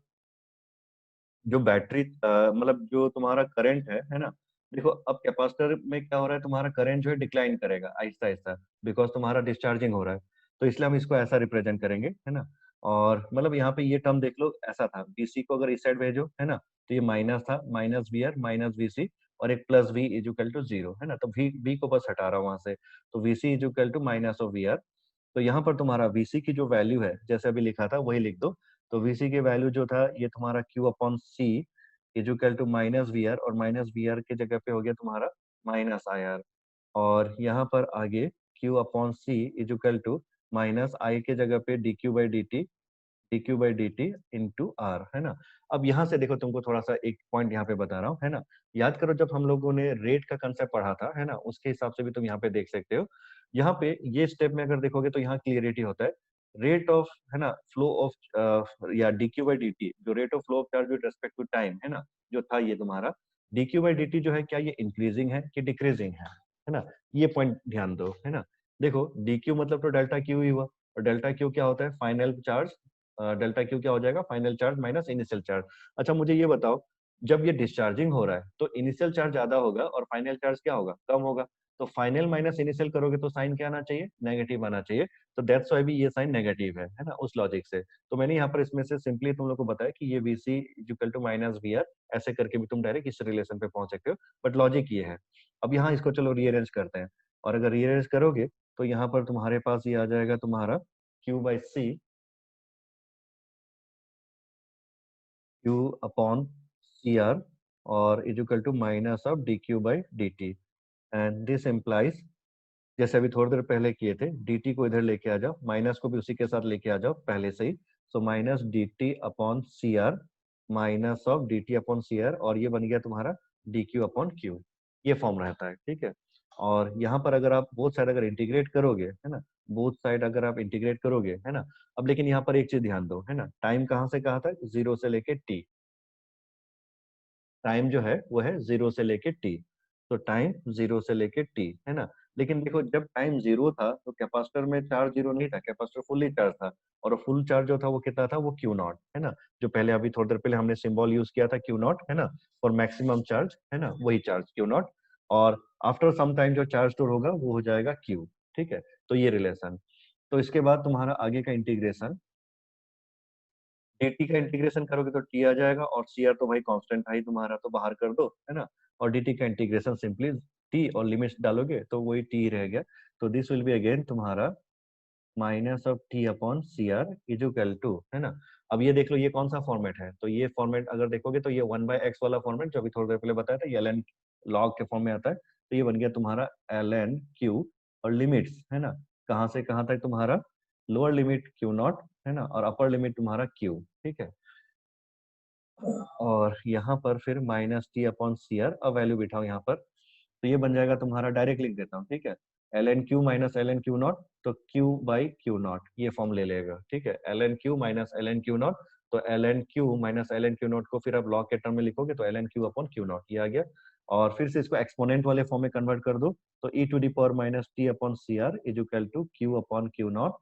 Speaker 1: जो बैटरी मतलब जो तुम्हारा करंट है ना। देखो अब कैपेसिटर में क्या हो रहा है, तुम्हारा करंट जो है डिक्लाइन करेगा आहिस्ता आहिस्ता, बिकॉज तुम्हारा डिस्चार्जिंग हो रहा है। तो इसलिए हम इसको ऐसा रिप्रेजेंट करेंगे, है ना। और मतलब यहाँ पे ये टर्म देख लो, ऐसा था, BC को अगर इस साइड भेजो, है ना, तो ये माइनस था, -VR -VC, और एक प्लस V इजुकल टू 0, है ना। तो V को बस हटा रहा हूँ वहां से, तो VC इजुकल टू -VR। तो यहाँ पर तुम्हारा VC की जो वैल्यू है, जैसे अभी लिखा था वही लिख दो। तो VC की वैल्यू जो था, ये तुम्हारा Q/C इजुकल टू -VR, और -VR की जगह पे हो गया तुम्हारा -IR। और यहाँ पर आगे Q/C इजुकल टू -I के जगह पे dQ/dt इंटू R, है ना। अब यहाँ से देखो, तुमको थोड़ा सा एक पॉइंट यहाँ पे बता रहा हूँ, है ना। याद करो जब हम लोगों ने रेट का कंसेप्ट पढ़ा था, है ना, उसके हिसाब से भी तुम यहाँ पे देख सकते हो। यहाँ पे ये स्टेप में अगर देखोगे तो यहाँ क्लियरिटी होता है, रेट ऑफ, है ना, फ्लो ऑफ या dQ/dt, जो rate of flow of charge with respect to time, है ना, जो था ये तुम्हारा dQ/dt जो है, क्या ये इंक्रीजिंग है कि डिक्रीजिंग है ना। ये पॉइंट ध्यान दो, है ना। देखो dQ मतलब तो डेल्टा Q ही हुआ, और डेल्टा Q क्या होता है, फाइनल चार्ज। डेल्टा Q क्या हो जाएगा, final charge minus initial charge. अच्छा मुझे ये बताओ, जब ये डिस्चार्जिंग हो रहा है तो इनिशियल चार्ज ज्यादा होगा और फाइनल चार्ज क्या होगा, कम होगा। तो फाइनल माइनस इनिशियल करोगे तो साइन क्या आना चाहिए, नेगेटिव आना चाहिए। तो दैट्स व्हाई भी ये साइन नेगेटिव है ना, उस लॉजिक से। तो मैंने यहाँ पर इसमें से सिंपली तुम लोग को बताया कि ये VC इक्वल टू -VR, ऐसे करके भी तुम डायरेक्ट इस रिलेशन पे पहुंच सकते हो। बट लॉजिक ये है। अब यहाँ इसको चलो रीअरेंज करते हैं, और अगर रीअरेंज करोगे तो यहाँ पर तुम्हारे पास ये आ जाएगा तुम्हारा Q/C, Q/CR, और equal to minus of dQ/dt। And this implies, जैसे अभी थोड़ी देर पहले किए थे, dt को इधर लेके आ जाओ, माइनस को भी उसी के साथ लेके आ जाओ पहले से ही। सो -dt/CR, -dt/CR, और ये बन गया तुम्हारा dQ/Q। ये फॉर्म रहता है, ठीक है। और यहाँ पर अगर आप बोथ साइड अगर इंटीग्रेट करोगे, है ना, बोथ साइड अगर आप इंटीग्रेट करोगे, है ना। अब लेकिन यहाँ पर एक चीज ध्यान दो, है ना, टाइम कहाँ से कहा था, 0 से लेके T। टाइम जो है वो है 0 से लेके T। तो टाइम 0 से लेके T, है ना। लेकिन देखो जब टाइम जीरो था तो कैपेसिटर में चार्ज जीरो नहीं था, कैपेसिटर फुल्ली चार्ज था, और फुल चार्ज जो था वो कितना था, वो क्यू नॉट, है ना, जो पहले अभी थोड़ी देर पहले हमने सिंबल यूज किया था क्यू नॉट, है ना, फॉर मैक्सिमम चार्ज, है ना, वही चार्ज क्यू नॉट, और आफ्टर सम टाइम जो चार्ज स्टोर होगा वो हो जाएगा क्यू। ठीक है, तो ये रिलेशन। तो इसके बाद तुम्हारा आगे का इंटीग्रेशन, dt का इंटीग्रेशन करोगे तो t आ जाएगा, और cr तो भाई कांस्टेंट था ही तुम्हारा, तो बाहर कर दो, है ना, और dt का इंटीग्रेशन सिंपली t, और लिमिट्स डालोगे तो वही t रह गया। तो दिस विल बी अगेन तुम्हारा minus of t upon C R equal to, है ना। अब ये देख लो ये कौन सा फॉर्मेट है, तो ये फॉर्मेट अगर देखोगे तो ये 1/x वाला फॉर्मेट जो अभी थोड़ी देर पहले बताया था, ये ln log के फॉर्म में आता है, तो ये बन गया तुम्हारा ln q, और लिमिट्स, है ना, कहाँ से कहाँ तक तुम्हारा, लोअर लिमिट q नॉट, है ना, और अपर लिमिट तुम्हारा q। ठीक है, और यहाँ पर फिर minus T upon C R, अब वैल्यू बिठाओ यहाँ पर, तो ये बन जाएगा तुम्हारा, डायरेक्ट लिख देता हूँ, ठीक है, L N Q minus L N Q naught, तो क्यू बाई क्यू नॉट ये फॉर्म ले लेगा। ठीक है, L N Q minus L N Q naught, तो L N Q minus L N Q naught को फिर आप लॉग के टर्म में लिखोगे तो L N Q upon Q naught ये आ गया, और फिर से इसको एक्सपोनेंट वाले फॉर्म में कन्वर्ट कर दो, तो E to the power minus T upon C R is equal to Q upon Q naught,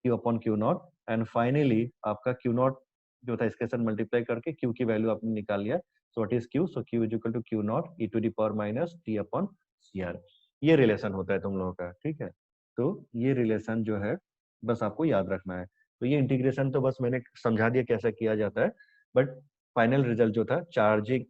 Speaker 1: Q upon Q naught, and finally आपका क्यू नॉट जो था इसके साथ मल्टीप्लाई करके क्यू की वैल्यू आपने निकाल लिया, so what is Q, so Q is equal to Q not e to the power minus T upon C R. ये रिलेशन होता है तुम लोगों का। ठीक है, तो ये रिलेशन जो है बस आपको याद रखना है। तो ये इंटीग्रेशन तो बस मैंने समझा दिया कैसे किया जाता है, बट फाइनल रिजल्ट जो था चार्जिंग,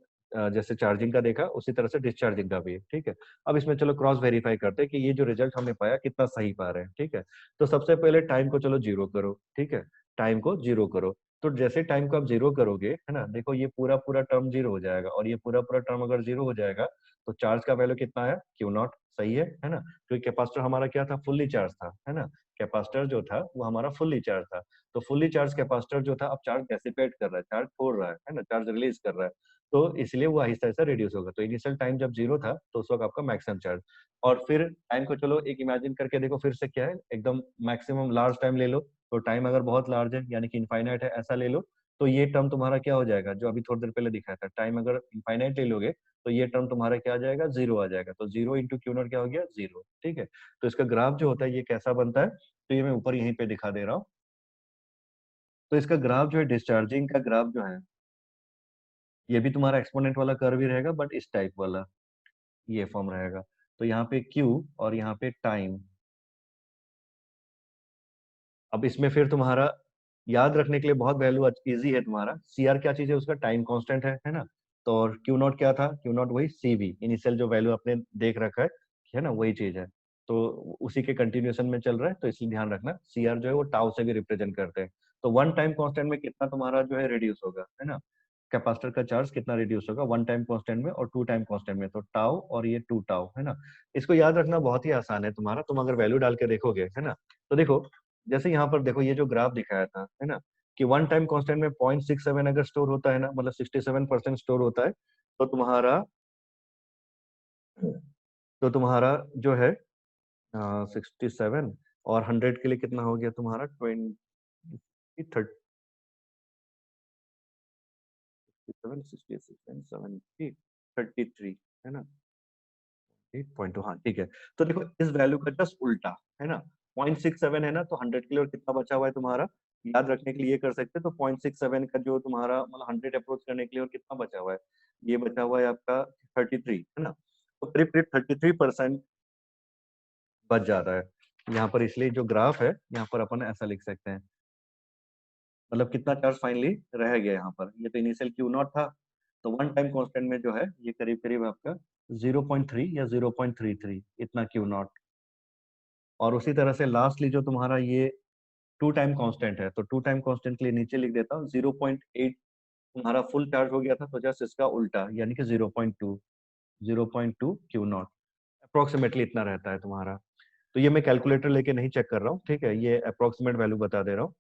Speaker 1: जैसे चार्जिंग का देखा उसी तरह से डिस्चार्जिंग का भी है। ठीक है, अब इसमें चलो क्रॉस वेरीफाई करते हैं कि ये जो रिजल्ट हमने पाया कितना सही पा रहे हैं। ठीक है, तो सबसे पहले टाइम को चलो जीरो करो। ठीक है, टाइम को जीरो करो, तो जैसे टाइम को आप जीरो करोगे, है ना, देखो ये पूरा पूरा टर्म जीरो हो जाएगा, और ये पूरा पूरा टर्म अगर जीरो हो जाएगा तो चार्ज का वैल्यू कितना है, क्यू नॉट, सही है ना, क्योंकि कैपेसिटर हमारा क्या था, फुल्ली चार्ज था, है ना, कैपेसिटर जो था वो हमारा फुल्ली चार्ज था, तो फुल्ली चार्ज कैपेसिटर जो था अब चार्ज डेसिपेट कर रहा है, चार्ज छोड़ रहा है ना, चार्ज रिलीज कर रहा है, तो इसलिए वो आहिस्ता आहिस्ता रिड्यूस होगा। तो इनिशियल टाइम जब जीरो था तो उस वक्त आपका मैक्सिमम चार्ज, और फिर टाइम को चलो एक इमेजिन करके देखो फिर से क्या है, एकदम मैक्सिमम लार्ज टाइम ले लो, तो टाइम अगर बहुत लार्ज है यानी कि इनफाइनाइट है ऐसा ले लो, तो ये टर्म तुम्हारा क्या हो जाएगा, जो अभी थोड़ी देर पहले दिखाया था, टाइम अगर इनफाइनाइट ले लोगे तो ये टर्म तुम्हारा क्या आ जाएगा, जीरो आ जाएगा, तो जीरो इंटू क्यू नॉट क्या हो गया, जीरो। ठीक है, तो इसका ग्राफ जो होता है ये कैसा बनता है, तो ये मैं ऊपर यहीं पे दिखा दे रहा हूँ। तो इसका ग्राफ जो है, डिस्चार्जिंग का ग्राफ जो है, ये भी तुम्हारा एक्सपोनेंट वाला कर्व ही रहेगा, बट इस टाइप वाला ये फॉर्म रहेगा। तो यहाँ पे Q और यहाँ पे टाइम। अब इसमें फिर तुम्हारा याद रखने के लिए बहुत वैल्यू इजी है तुम्हारा, सी आर क्या चीज है, उसका टाइम कांस्टेंट है ना, तो और क्यू नॉट क्या था, क्यू नॉट वही सी वी इनिशियल जो वैल्यू आपने देख रखा है ना, वही चीज है, तो उसी के कंटिन्यूएशन में चल रहा है, तो इसलिए ध्यान रखना सी आर जो है वो टाउ से भी रिप्रेजेंट करते हैं। तो वन टाइम कांस्टेंट में कितना तुम्हारा जो है रिड्यूस होगा, है ना, कैपेसिटर का चार्ज कितना रिड्यूस होगा वन टाइम कांस्टेंट में और टू टाइम कांस्टेंट में, तो टाउ और ये टू टाउ, है ना। इसको याद रखना बहुत ही आसान है तुम्हारा, तुम अगर वैल्यू डाल के देखोगे, है ना, तो देखो जैसे यहाँ पर देखो ये जो ग्राफ दिखाया था, है ना, कि वन टाइम कांस्टेंट में 0.67 अगर स्टोर होता है ना, मतलब 67% स्टोर होता है, तो तुम्हारा तो तुम्हारा जो है 67, और 100 के लिए कितना हो गया तुम्हारा 33, है ना, 8.2, हाँ ठीक है। तो देखो इस वैल्यू का जस्ट उल्टा, है ना, 0.67 है ना, तो 100 के लिए और कितना बचा हुआ है तुम्हारा, याद रखने के लिए ये कर सकते हैं, तो 0.67 का जो तुम्हारा मतलब 100 अप्रोच करने के लिए और कितना बचा हुआ है, ये बचा हुआ है आपका 33, है ना, तो करीब करीब 33% बच जाता है यहाँ पर, इसलिए जो ग्राफ है यहाँ पर अपन ऐसा लिख सकते हैं, मतलब कितना चार्ज फाइनली रह गया यहाँ पर, ये तो इनिशियल क्यू नॉट था, तो वन टाइम कांस्टेंट में जो है ये करीब करीब आपका 0.3 या 0.33 इतना क्यू नॉट, और उसी तरह से लास्टली जो तुम्हारा ये टू टाइम कांस्टेंट है, तो टू टाइम कांस्टेंट के लिए नीचे लिख देता हूँ 0.8 तुम्हारा फुल चार्ज हो गया था, तो जस्ट इसका उल्टा यानी कि 0.2 क्यू नॉट अप्रोक्सीमेटली इतना रहता है तुम्हारा। तो ये मैं कैलकुलेटर लेके नहीं चेक कर रहा हूँ, ठीक है, ये अप्रोक्सीमेट वैल्यू बता दे रहा हूँ।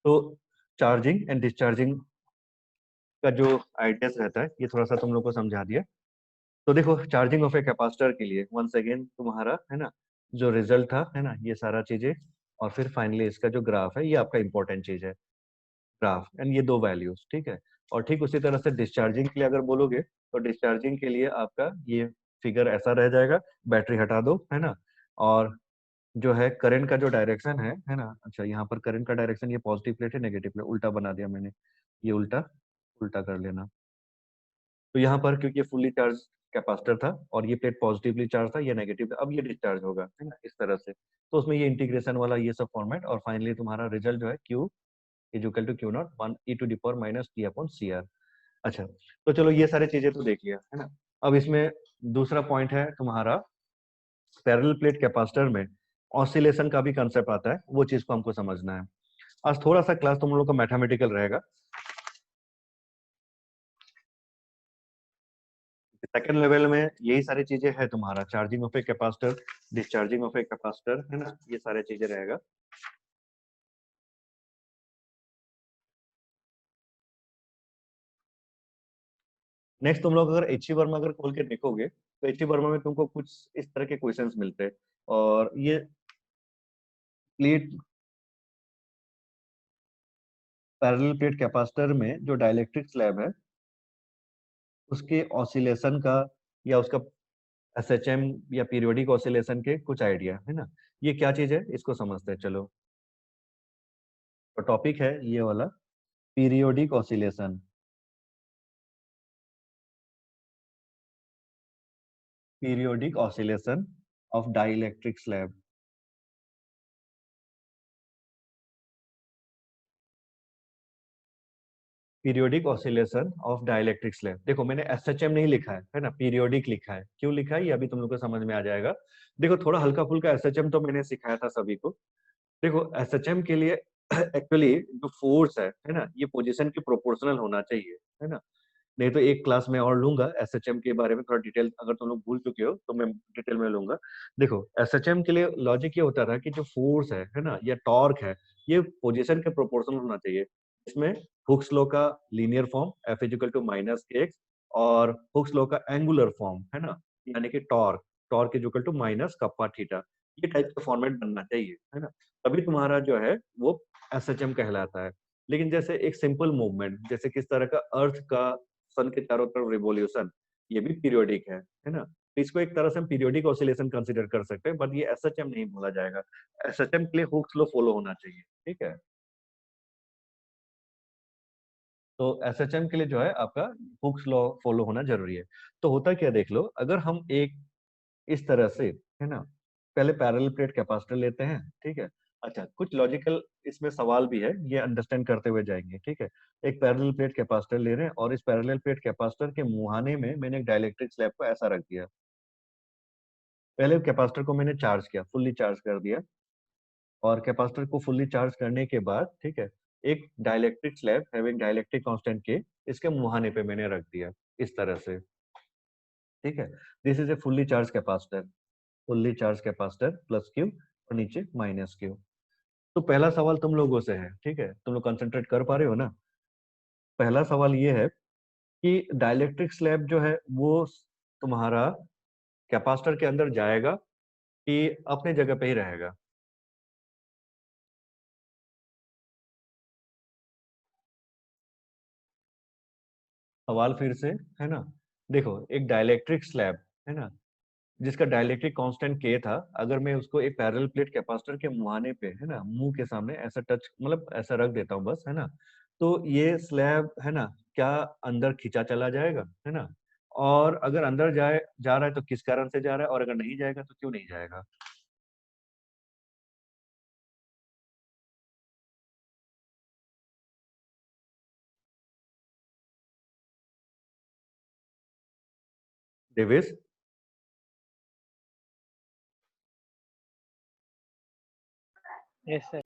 Speaker 1: तो चार्जिंग एंड डिस्चार्जिंग का जो आइडियाज रहता है ये थोड़ा सा तुम लोग को समझा दिया। तो देखो चार्जिंग ऑफ ए कैपेसिटर के लिए वंस अगेन तुम्हारा, है ना, जो रिजल्ट था, है ना, ये सारा चीजें, और फिर फाइनली इसका जो ग्राफ है ये आपका इंपॉर्टेंट चीज है, ग्राफ एंड ये दो वैल्यूज, ठीक है। और ठीक उसी तरह से डिस्चार्जिंग के लिए अगर बोलोगे तो डिस्चार्जिंग के लिए आपका ये फिगर ऐसा रह जाएगा, बैटरी हटा दो, है ना। और जो है करंट का जो डायरेक्शन है ना, अच्छा यहाँ पर करंट का डायरेक्शन, ये पॉजिटिव प्लेट है नेगेटिव प्लेट, उल्टा बना दिया मैंने, ये उल्टा उल्टा कर लेना। तो यहाँ पर क्योंकि ये फुल्ली चार्ज कैपेसिटर था और ये प्लेट पॉजिटिवली चार्ज था, ये नेगेटिव, अब ये डिस्चार्ज होगा, है ना, इस तरह से। तो उसमें ये इंटीग्रेशन वाला ये सब फॉर्मेट, और फाइनली तुम्हारा रिजल्ट जो है Q is equal to Q not 1 e to the power minus T upon CR। अच्छा, तो चलो ये सारी चीजें तो देख लिया, है ना। अब इसमें दूसरा पॉइंट है तुम्हारा, पैरेलल प्लेट कैपेसिटर में ऑसिलेशन का भी कंसेप्ट आता है, वो चीज को हमको समझना है। आज थोड़ा सा क्लास तुम लोगों का मैथमेटिकल रहेगा। सेकंड लेवल में यही सारी चीजें है तुम्हारा, charging of a capacitor, discharging of a capacitor, है ना, ये सारी चीजें रहेगा। नेक्स्ट तुम लोग अगर एच वर्मा अगर खोल के देखोगे तो एच वर्मा में तुमको कुछ इस तरह के क्वेश्चंस मिलते हैं। और ये प्लेट, पैरेलल प्लेट कैपेसिटर में जो डाइलेक्ट्रिक स्लैब है उसके ऑसिलेशन का या उसका एसएचएम या पीरियोडिक ऑसिलेशन के कुछ आइडिया, है ना। ये क्या चीज है इसको समझते हैं, चलो। तो टॉपिक है ये वाला, periodic oscillation. Periodic oscillation of dielectric slab. Periodic oscillation of dielectric slab, देखो मैंने एसएचएम नहीं लिखा है ना, पीरियोडिक लिखा है। क्यों लिखा है ये अभी तुम लोग को समझ में आ जाएगा। देखो थोड़ा हल्का फुल्का एसएचएम तो मैंने सिखाया था सभी को। देखो एसएचएम के लिए एक्चुअली जो फोर्स है ना, ये पोजीशन के प्रोपोर्शनल होना चाहिए, है ना। नहीं तो एक क्लास में और लूंगा एसएचएम के बारे में थोड़ा डिटेल, अगर तुम लोग भूल चुके हो तो मैं डिटेल में लूंगा। देखो एसएचएम के लिए लॉजिक ये होता था कि जो फोर्स है ना, या टॉर्क है, ये पोजीशन के प्रोपोर्शनल होना चाहिए। इसमें हुक्स लॉ का linear form F is equal to minus x, और हुक्स लॉ का एंगुलर फॉर्म, है ना, यानी कि torque, torque is equal to minus kappa theta, ये टाइप का फॉर्मेट बनना चाहिए, है ना। तभी तुम्हारा जो है वो एसएचएम कहलाता है। लेकिन जैसे एक सिंपल मूवमेंट, जैसे किस तरह का अर्थ का सन के चारों तरफ रिवॉल्यूशन, ये भी पीरियोडिक है ना। तो इसको एक तरह से हम पीरियोडिक ऑसिलेशन कंसीडर कर सकते हैं, बट ये एसएचएम नहीं बोला जाएगा। एसएचएम के लिए हुक्स लॉ फॉलो होना चाहिए, ठीक है। तो एसएचएम के लिए जो है आपका हुक्स लॉ फॉलो होना जरूरी है। तो होता क्या देख लो, अगर हम एक इस तरह से, है ना, पहले पैरेलल प्लेट कैपेसिटर लेते हैं, ठीक है। अच्छा, कुछ लॉजिकल इसमें सवाल भी है, ये अंडरस्टैंड करते हुए जाएंगे, ठीक है। एक पैरेलल प्लेट कैपेसिटर ले रहे हैं और इस पैरेलल प्लेट कैपेसिटर के मुहाने में मैंने एक डाइलेक्ट्रिक स्लैब को ऐसा रख दिया। पहले कैपेसिटर को मैंने चार्ज किया, फुल्ली चार्ज कर दिया, और कैपेसिटर को फुल्ली चार्ज करने के बाद, ठीक है, एक dielectric slab having dielectric constant के इसके मुहाने पे मैंने रख दिया, इस तरह से, ठीक है। This is a fully charge capacitor, fully charge capacitor plus Q और नीचे माइनस क्यू। तो पहला सवाल तुम लोगों से है, ठीक है, तुम लोग कंसंट्रेट कर पा रहे हो ना। पहला सवाल ये है कि डाइलेक्ट्रिक स्लैब जो है वो तुम्हारा कैपेसिटर के अंदर जाएगा कि अपने जगह पे ही रहेगा। सवाल फिर से, है ना। देखो एक डाइलेक्ट्रिक स्लैब, है ना, जिसका डाइलेक्ट्रिक कांस्टेंट के था, अगर मैं उसको एक पैरेलल प्लेट कैपेसिटर के मुहाने पे, है ना, मुंह के सामने ऐसा टच, मतलब ऐसा रख देता हूँ बस, है ना, तो ये स्लैब, है ना, क्या अंदर खींचा चला जाएगा, है ना। और अगर अंदर जाए जा रहा है तो किस कारण से जा रहा है, और अगर नहीं जाएगा तो क्यों नहीं जाएगा। Davis,
Speaker 2: yes sir.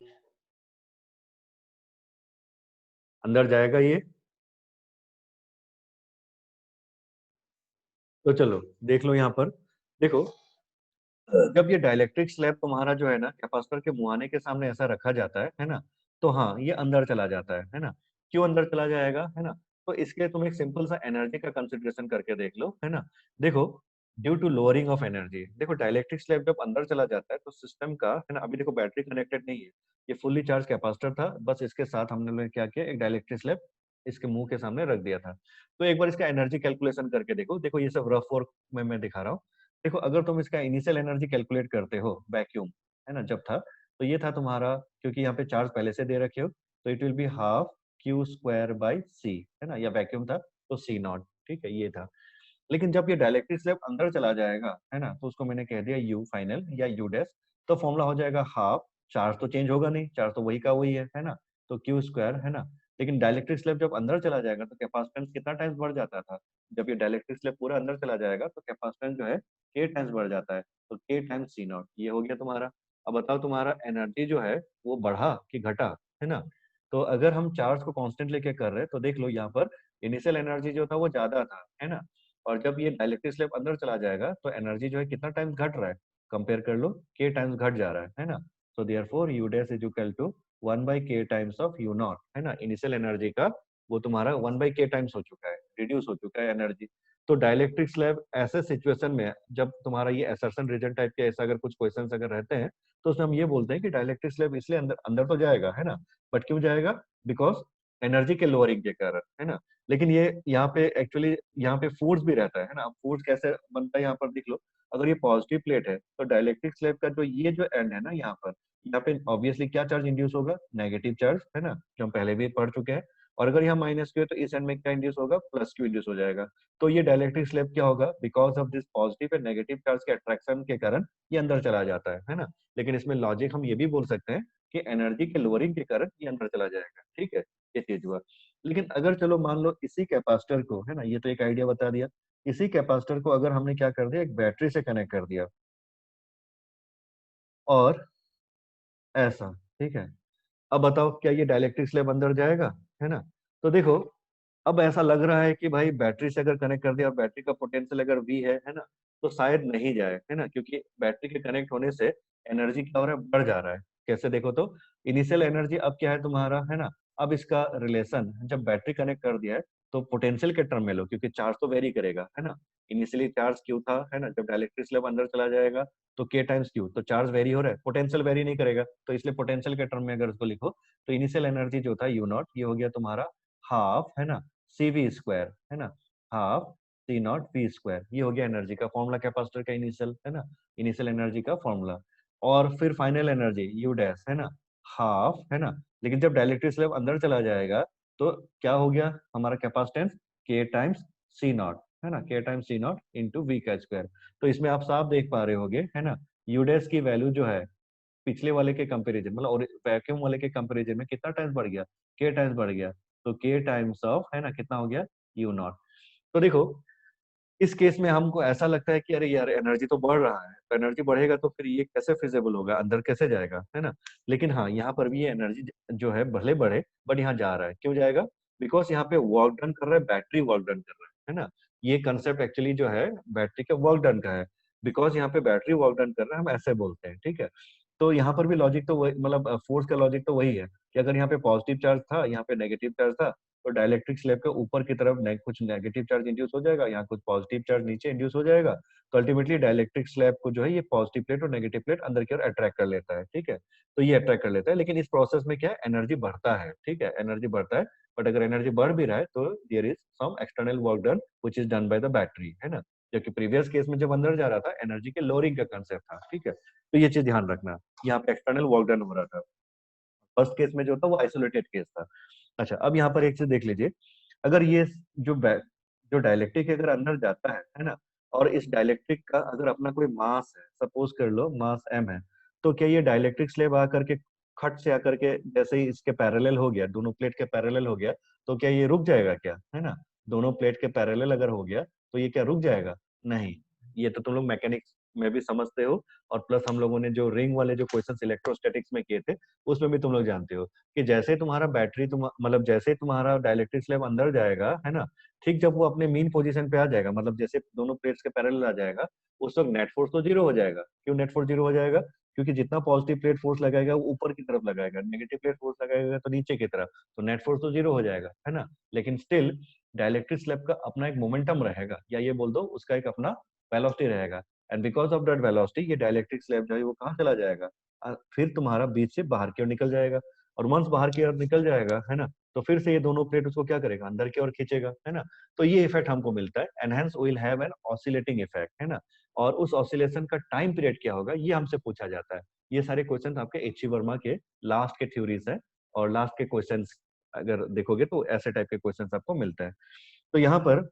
Speaker 1: अंदर जाएगा ये। तो चलो देख लो यहाँ पर, देखो जब ये डाइलेक्ट्रिक स्लैब तुम्हारा जो है ना कैपेसिटर के मुहाने के सामने ऐसा रखा जाता है ना, तो हाँ ये अंदर चला जाता है ना। क्यों अंदर चला जाएगा, है ना। तो इसके लिए तुम एक सिंपल सा एनर्जी का कंसिडरेशन करके देख लो, है ना। देखो due to lowering of energy, देखो डाइलेक्ट्रिक स्लैब जब अंदर चला जाता है तो सिस्टम का, है ना, अभी देखो बैटरी कनेक्टेड नहीं है, ये फुल्ली चार्ज कैपेसिटर था, बस इसके साथ हमने लोग क्या किया, एक डाइलेक्ट्रिक स्लैब इसके मुंह के सामने रख दिया था। तो एक बार इसका एनर्जी कैलकुलेशन करके देखो। देखो ये सब रफ वर्क में मैं दिखा रहा हूँ। देखो अगर तुम इसका इनिशियल एनर्जी कैलकुलेट करते हो वैक्यूम, है ना, जब था, तो ये था तुम्हारा, क्योंकि यहाँ पे चार्ज पहले से दे रखे हो, तो it will be half Q square by C, है ना, या वैक्यूम था तो सी नॉट, ठीक है, ये था। लेकिन जब ये डाइलेक्ट्रिक स्लैब अंदर चला जाएगा, है ना, तो उसको मैंने कह दिया यू फाइनल या यू डैश, तो फॉर्मूला हो जाएगा हाफ, चार्ज तो चेंज होगा नहीं, चार्ज तो वही का वही है ना, तो क्यू स्क्वायर, है ना। लेकिन डाइलेक्ट्रिक स्लैब जब अंदर चला जाएगा तो कैपेसिटेंस कितना टाइम्स बढ़ जाता था? जब ये डाइलेक्ट्रिक स्लैब पूरा अंदर चला जाएगा तो कैपेसिटेंस जो है के टाइम्स बढ़ जाता है, तो के टाइम्स सी नॉट, ये हो गया तुम्हारा। अब बताओ तुम्हारा एनर्जी जो है वो बढ़ा कि घटा, है ना। तो अगर हम चार्ज को कांस्टेंट लेके कर रहे हैं तो देख लो यहाँ पर इनिशियल एनर्जी जो था वो ज्यादा था, है ना, और जब ये डाइलेक्ट्रिक स्लैब अंदर चला जाएगा तो एनर्जी जो है कितना टाइम्स घट रहा है, कंपेयर कर लो, के टाइम्स घट जा रहा है ना। So therefore U dash is equal to 1 by K times of U not, है ना, इनिशियल एनर्जी का वो तुम्हारा 1 बाई के टाइम्स हो चुका है, रिड्यूस हो चुका है एनर्जी। तो डाइलेक्ट्रिक स्लैब ऐसे सिचुएशन में जब तुम्हारा ये असर्शन रीजन टाइप के ऐसा अगर कुछ क्वेश्चन अगर रहते हैं तो उसमें हम ये बोलते हैं कि डाइलेक्ट्रिक स्लैब इसलिए अंदर अंदर तो जाएगा, है ना, बट क्यों जाएगा? बिकॉज एनर्जी के लोअरिंग के कारण, है ना। लेकिन ये यहाँ पे एक्चुअली यहाँ पे फोर्स भी रहता है ना। अब फोर्स कैसे बनता है यहाँ पर देख लो। अगर ये पॉजिटिव प्लेट है तो डाइलेक्ट्रिक स्लैब का जो ये जो एंड है ना, यहाँ पे ऑब्वियसली क्या चार्ज इंड्यूस होगा? नेगेटिव चार्ज, है ना, जो हम पहले भी पढ़ चुके हैं। और अगर यहाँ माइनस क्यू है तो इस एंड में क्या इंड्यूस होगा? प्लस क्यू इंड्यूस हो जाएगा। तो ये डाइलेक्ट्रिक स्लैब क्या होगा? Because of this positive and negative charge के अट्रैक्शन के कारण ये अंदर चला जाता है ना। लेकिन इसमें लॉजिक हम ये भी बोल सकते हैं कि एनर्जी के लोअरिंग के कारण ये अंदर चला जाएगा, ठीक है, ये चीज हुआ। लेकिन अगर चलो मान लो इसी कैपेसिटर को, है ना, ये तो एक आइडिया बता दिया, इसी कैपेसिटर को अगर हमने क्या कर दिया, एक बैटरी से कनेक्ट कर दिया और ऐसा, ठीक है, अब बताओ क्या ये डाइलेक्ट्रिक स्लैब अंदर जाएगा, है ना। तो देखो अब ऐसा लग रहा है कि भाई बैटरी से अगर कनेक्ट कर दिया और बैटरी का पोटेंशियल अगर वी है ना, तो शायद नहीं जाए, है ना, क्योंकि बैटरी के कनेक्ट होने से एनर्जी क्या हो रहा है? बढ़ जा रहा है। कैसे देखो तो इनिशियल एनर्जी अब क्या है तुम्हारा, है ना, अब इसका रिलेशन जब बैटरी कनेक्ट कर दिया है तो पोटेंशियल के टर्म में लो, क्योंकि चार्ज तो वेरी करेगा, है ना। इनिशियली चार्ज क्यू था, है ना, जब डाइलेक्ट्रिक स्लैब अंदर चला जाएगा तो के टाइम्स क्यू, तो चार्ज वेरी हो रहा है, पोटेंशियल वेरी नहीं करेगा, तो इसलिए पोटेंशियल के टर्म में अगर उसको लिखो तो इनिशियल एनर्जी जो था यू नॉट, ये हो गया तुम्हारा हाफ, है ना, सी वी स्क्वायर, है ना, half C not V square, ये हो गया एनर्जी का फॉर्मूला कैपेसिटर का इनिशियल, है ना, इनिशियल एनर्जी का फॉर्मूला। और फिर फाइनल एनर्जी यू डैश, है ना, हाफ, है ना। लेकिन जब डाइलेक्ट्रिक स्लैब अंदर चला जाएगा तो क्या हो गया हमारा कैपेसिटेंस? के टाइम्स सी नॉट, है ना, K times C not into V का स्क्वायर। तो इसमें आप साफ देख पा रहे होगे, है ना, यू डैश की वैल्यू जो है पिछले वाले के कंपैरिजन, मतलब और वैक्यूम वाले के कंपैरिजन में कितना टाइम्स बढ़ गया? के टाइम्स बढ़ गया। तो के टाइम्स ऑफ, है ना, कितना हो गया? You not. तो देखो इस केस में हमको ऐसा लगता है कि अरे यार एनर्जी तो बढ़ रहा है, तो एनर्जी बढ़ेगा तो फिर ये कैसे फिजिबल होगा, अंदर कैसे जाएगा, है ना। लेकिन हाँ, यहाँ पर भी ये एनर्जी जो है भले बढ़े बट यहाँ जा रहा है, क्यों जाएगा? बिकॉज यहाँ पे वर्क डन कर रहा है, बैटरी वर्क डन कर रहा है ना। ये कंसेप्ट एक्चुअली जो है बैटरी के वर्क डन का है, बिकॉज यहाँ पे बैटरी वर्क डन कर रहा है, हम ऐसे बोलते हैं, ठीक है। तो यहाँ पर भी लॉजिक तो वही, मतलब फोर्स का लॉजिक तो वही है कि अगर यहाँ पे पॉजिटिव चार्ज था, यहाँ पे नेगेटिव चार्ज था, तो डाइलेक्ट्रिक स्लैब के ऊपर की तरफ कुछ नेगेटिव चार्ज इंड्यूस हो जाएगा, यहाँ कुछ पॉजिटिव चार्ज नीचे इंड्यूस हो जाएगा। तो अल्टीमेटली डाइलेक्ट्रिक स्लैब को जो है ये पॉजिटिव प्लेट और नेगेटिव प्लेट अंदर की ओर अट्रैक्ट कर लेता है, ठीक है। तो ये अट्रैक्ट कर लेता है, लेकिन इस प्रोसेस में क्या है, एनर्जी बढ़ता है, ठीक है, एनर्जी बढ़ता है। बट अगर एनर्जी बढ़ भी रहा है तो there is some external work done which is done by the battery, है ना। जबकि प्रीवियस केस में जब अंदर जा रहा था एनर्जी के लोअरिंग का कंसेप्ट था, ठीक है। तो ये चीज ध्यान रखना, यहाँ पे एक्सटर्नल वर्क डन हो रहा था। फर्स्ट केस में जो था वो आइसोलेटेड केस था। अच्छा, अब यहाँ पर एक चीज देख लीजिए, अगर ये जो जो डाइलेक्ट्रिक अगर अंदर जाता है ना, और इस डाइलेक्ट्रिक का अगर अपना कोई मास है, सपोज कर लो मास m है, तो क्या ये डाइलेक्ट्रिक स्लैब आकर के खट से आकर के जैसे ही इसके पैरेलल हो गया, दोनों प्लेट के पैरेलल हो गया, तो क्या ये रुक जाएगा क्या, है ना। दोनों प्लेट के पैरेलल अगर हो गया तो ये क्या रुक जाएगा? नहीं। ये तो तुम लोग मैकेनिक्स में भी समझते हो, और प्लस हम लोगों ने जो रिंग वाले जो क्वेश्चन इलेक्ट्रोस्टैटिक्स में किए थे उसमें भी तुम लोग जानते हो कि जैसे तुम्हारा बैटरी तुम मतलब जैसे तुम्हारा डाइलेक्ट्रिक स्लैब अंदर जाएगा, है ना, ठीक जब वो अपने मीन पोजीशन पे आ जाएगा, मतलब जैसे दोनों प्लेट्स के पैरेलल आ जाएगा, उस वक्त नेट फोर्स तो जीरो हो जाएगा। क्यों नेट फोर्स जीरो हो जाएगा? क्योंकि जितना पॉजिटिव प्लेट फोर्स लगाएगा वो ऊपर की तरफ लगाएगा, नेगेटिव प्लेट फोर्स लगाएगा तो नीचे की तरफ, तो नेट फोर्स तो जीरो हो जाएगा, है ना। लेकिन स्टिल डाइलेक्ट्रिक स्लैब का अपना एक मोमेंटम रहेगा, या ये बोल दो उसका एक अपना वेलोसिटी रहेगा। And because of that velocity ये डाइलेक्ट्रिक स्लैब जो है वो कहाँ चला जाएगा? फिर तुम्हारा बीच से बाहर की ओर निकल जाएगा। और वंस बाहर की ओर निकल जाएगा, है ना, तो फिर से ये दोनों प्लेट उसको क्या करेगा, अंदर की ओर खींचेगा, है ना। तो ये इफेक्ट हमको मिलता है, and hence will have an oscillating effect, है ना। और उस ऑसिलेशन का टाइम पीरियड क्या होगा, ये हमसे पूछा जाता है। ये सारे क्वेश्चन आपके एच वर्मा के लास्ट के थ्योरीज है, और लास्ट के क्वेश्चन अगर देखोगे तो ऐसे टाइप के क्वेश्चन आपको मिलता है। तो यहाँ पर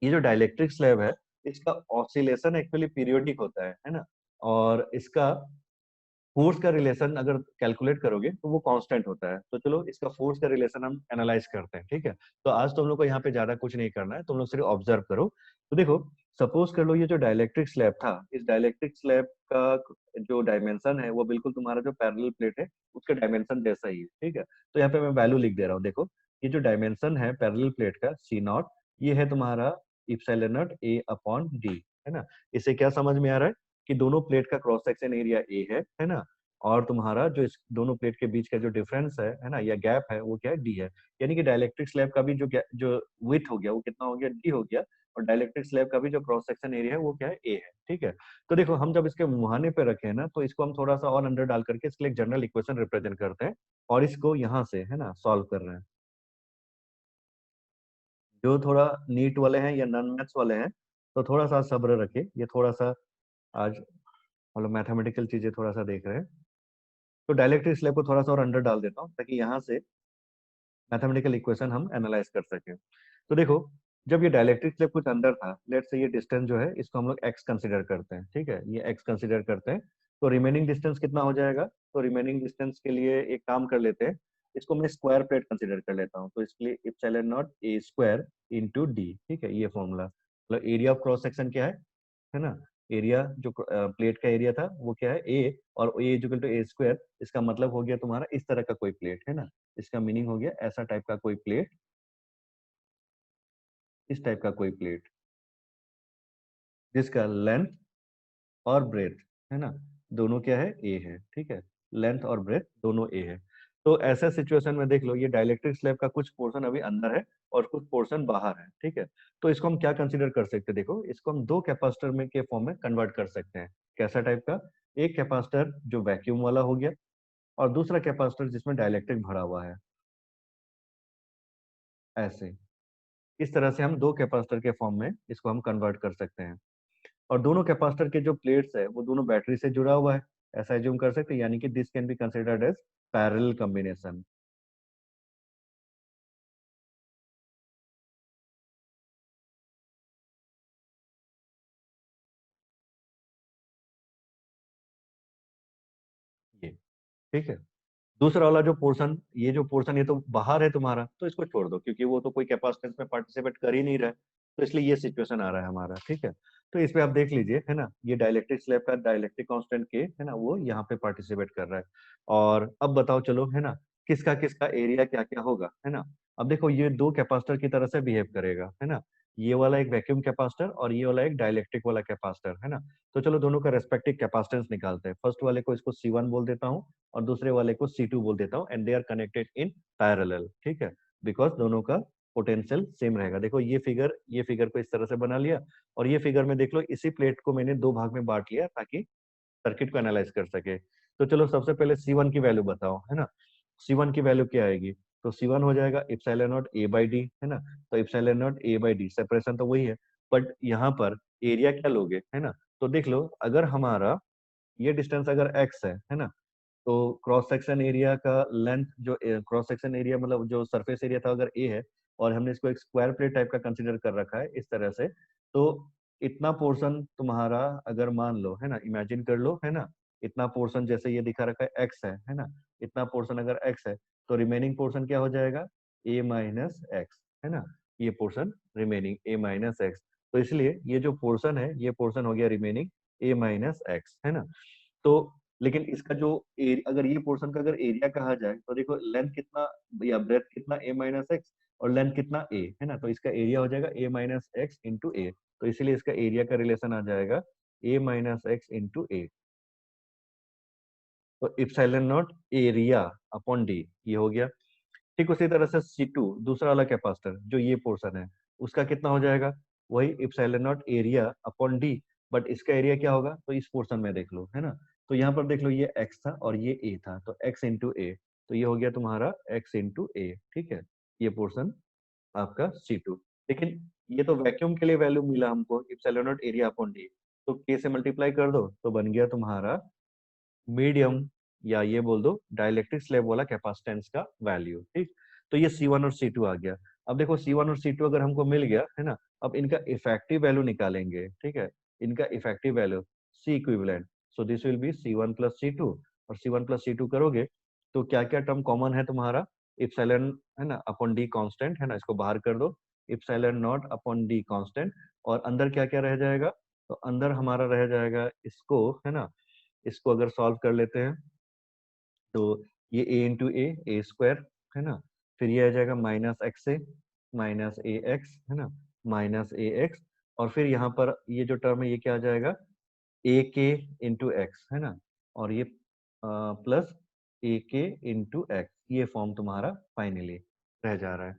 Speaker 1: ये जो डाइलेक्ट्रिक स्लैब है, इसका ऑसिलेशन एक्चुअली पीरियोडिक होता है ना। और इसका फोर्स का रिलेशन अगर कैलकुलेट करोगे तो वो कांस्टेंट होता है। तो चलो इसका फोर्स का रिलेशन हम एनालाइज करते हैं, ठीक है। तो आज तुम लोग को यहाँ पे ज्यादा कुछ नहीं करना है, तुम लोग सिर्फ ऑब्जर्व करो। तो देखो, सपोज कर लो ये जो डाइलेक्ट्रिक स्लैब था, इस डाइलेक्ट्रिक स्लैब का जो डायमेंशन है वो बिल्कुल तुम्हारा जो पैरेलल प्लेट है उसके डायमेंशन जैसा ही है, ठीक है। तो यहाँ पे मैं वैल्यू लिख दे रहा हूँ, देखो ये जो डायमेंशन है पैरेलल प्लेट का सी नॉट, ये है तुम्हारा epsilon not a upon D, है ना। इससे क्या समझ में आ रहा है कि दोनों प्लेट का क्रॉस सेक्शन एरिया ए है ना। और तुम्हारा जो इस दोनों प्लेट के बीच का जो डिफरेंस है ना, या गैप है, वो क्या है, डी है। यानी कि डाइलेक्ट्रिक स्लैब का भी जो विड्थ हो गया वो कितना हो गया, डी हो गया। और डाइलेक्ट्रिक स्लैब का भी जो क्रॉस सेक्शन एरिया है वो क्या है, ए है, ठीक है। तो देखो हम जब इसके मुहाने पे रखे हैं ना, तो इसको हम थोड़ा सा और अंदर डाल करके इसके लिए एक जनरल इक्वेशन रिप्रेजेंट करते हैं, और इसको यहाँ से है ना सॉल्व कर रहे हैं। जो थोड़ा नीट वाले हैं या नॉन मैथ्स वाले हैं, तो थोड़ा सा सब्र रखे, ये थोड़ा सा आज मतलब मैथमेटिकल चीजें थोड़ा सा देख रहे हैं। तो डायलेक्ट्रिक स्लैब को थोड़ा सा और अंडर डाल देता हूँ ताकि यहाँ से मैथमेटिकल इक्वेशन हम एनालाइज कर सकें। तो देखो, जब ये डायलेक्ट्रिक स्लैब कुछ अंदर था, लेट से ये डिस्टेंस जो है इसको हम लोग एक्स कंसिडर करते हैं, ठीक है, ये एक्स कंसिडर करते हैं। तो रिमेनिंग डिस्टेंस कितना हो जाएगा, तो रिमेनिंग डिस्टेंस के लिए एक काम कर लेते हैं, इसको मैं स्क्वायर प्लेट कंसिडर कर लेता हूँ। तो इसके लिए epsilon not a square into D, ठीक है, ये फॉर्मूला। मतलब एरिया ऑफ क्रॉस सेक्शन क्या है ना, एरिया जो प्लेट का एरिया था वो क्या है, ए, और ए इक्वल टू ए स्क्वायर। इसका मतलब हो गया तुम्हारा इस तरह का कोई प्लेट, है ना। इसका मीनिंग हो गया ऐसा टाइप का कोई प्लेट, इस टाइप का कोई प्लेट जिसका लेंथ और ब्रेथ, है ना, दोनों क्या है, ए है, ठीक है। लेंथ और ब्रेथ दोनों ए है। तो ऐसा सिचुएशन में देख लो, ये डाइलेक्ट्रिक स्लैब का कुछ पोर्शन अभी अंदर है और कुछ पोर्शन बाहर है, ठीक है। तो इसको हम क्या कंसीडर कर सकते हैं, देखो इसको हम दो कैपेसिटर में के फॉर्म में कन्वर्ट कर सकते हैं। कैसा टाइप का, एक कैपेसिटर जो वैक्यूम वाला हो गया, और दूसरा कैपेसिटर जिसमें डाइलेक्ट्रिक भरा हुआ है, ऐसे। इस तरह से हम दो कैपेसिटर के फॉर्म में इसको हम कन्वर्ट कर सकते हैं। और दोनों कैपेसिटर के जो प्लेट्स है वो दोनों बैटरी से जुड़ा हुआ है, ऐसा एज्यूम कर सकते हैं, यानी कि this can be considered as parallel combination. ये ठीक है। दूसरा वाला जो पोर्शन, ये जो पोर्शन ये तो बाहर है तुम्हारा, तो इसको छोड़ दो क्योंकि वो तो कोई कैपेसिटेंस में पार्टिसिपेट कर ही नहीं रहा है। तो इसलिए ये सिचुएशन आ रहा है हमारा, ठीक है। तो इस पे आप देख लीजिए, है ना, ये डाइलेक्ट्रिक स्लैब का डाइलेक्ट्रिक कांस्टेंट के, है ना, वो यहाँ पे पार्टिसिपेट कर रहा है। और अब बताओ चलो, है ना, किसका किसका एरिया क्या क्या होगा, है ना। अब देखो ये दो कैपेसिटर की तरह से बिहेव करेगा, है ना। ये वाला एक वैक्यूम कैपेसिटर और ये वाला एक डाइलेक्ट्रिक वाला कैपेसिटर, है ना। तो चलो दोनों का रेस्पेक्टिव कैपेसिटेंस निकालते हैं। फर्स्ट वाले को इसको C1 बोल देता हूँ, और दूसरे वाले को C2 बोल देता हूँ, and they are connected in parallel, ठीक है। बिकॉज दोनों का पोटेंशियल सेम रहेगा। देखो ये फिगर को इस तरह से बना लिया, और ये फिगर में देख लो इसी प्लेट को मैंने दो भाग में बांट लिया ताकि सर्किट को एनालाइज कर सके। तो चलो सबसे पहले C1 की वैल्यू बताओ, है ना। C1 की वैल्यू क्या आएगी, तो C1 हो जाएगा epsilon not a by D, है ना। तो epsilon not a by D, separation तो वही है, बट यहाँ पर एरिया क्या लोगे, है ना। तो देख लो, अगर हमारा ये डिस्टेंस अगर x है ना, तो क्रॉस सेक्शन एरिया का लेंथ जो क्रॉस सेक्शन एरिया मतलब जो सरफेस एरिया था अगर ए है, और हमने इसको एक स्क्वायर प्लेट टाइप का कंसीडर कर रखा है इस तरह से, तो इतना पोर्शन तुम्हारा अगर मान लो, है ना, इमेजिन कर लो, है ना, इतना पोर्शन जैसे ये दिखा रखा है एक्स है ना, इतना पोर्शन अगर एक्स है, तो रिमेनिंग पोर्शन क्या हो जाएगा, ए माइनस एक्स, है ना। ये पोर्शन रिमेनिंग ए माइनस एक्स। तो इसलिए ये जो पोर्शन है, ये पोर्शन हो गया रिमेनिंग ए माइनस एक्स, है ना। तो लेकिन इसका जो अगर ये पोर्शन का अगर एरिया कहा जाए, तो देखो लेंथ कितना या ब्रेथ कितना, ए माइनस एक्स, और लेंथ कितना ए, है ना। तो इसका एरिया हो जाएगा ए माइनस एक्स इंटू ए। तो इसीलिए इसका एरिया का रिलेशन आ जाएगा ए माइनस एक्स इंटू ए। तो epsilon not area upon D, ये हो गया। ठीक उसी तरह से C2 दूसरा वाला कैपेसिटर जो ये पोर्शन है, उसका कितना हो जाएगा, वही epsilon not area upon D, but इसका एरिया क्या होगा, तो इस पोर्शन में देख लो, है ना। तो यहाँ पर देख लो ये x था और ये a था, तो x इंटू ए। तो ये हो गया तुम्हारा x इंटू ए, ठीक है, ये पोर्शन आपका C2। लेकिन ये तो वैक्यूम के लिए वैल्यू मिला हमको, epsilon not area upon D, तो K से मल्टीप्लाई कर दो तो बन गया तुम्हारा मीडियम, या ये बोल दो डाइलेक्ट्रिक स्लैब वाला कैपेसिटेंस का वैल्यू, ठीक। तो ये C1 और C2 आ गया। अब देखो C1 और C2 अगर हमको मिल गया है ना, अब इनका इफेक्टिव वैल्यू निकालेंगे, ठीक है, इनका effective value C equivalent, so this will B C1 plus C2, और C1 प्लस C2 करोगे तो क्या क्या टर्म कॉमन है तुम्हारा, इप्सिलॉन है ना अपॉन डी कांस्टेंट है ना, इसको बाहर कर दो, epsilon naught upon D constant, और अंदर क्या क्या रह जाएगा, तो अंदर हमारा रह जाएगा इसको है ना, इसको अगर सॉल्व कर लेते हैं तो ये a इंटू ए स्क्वायर है ना, फिर ये आ जाएगा माइनस एक्स ए माइनस ए एक्स है ना, माइनस ए एक्स, और फिर यहाँ पर ये जो टर्म है ये क्या आ जाएगा, ए के इंटू एक्स है ना, और ये प्लस ए के इंटू एक्स, ये फॉर्म तुम्हारा फाइनली रह जा रहा है।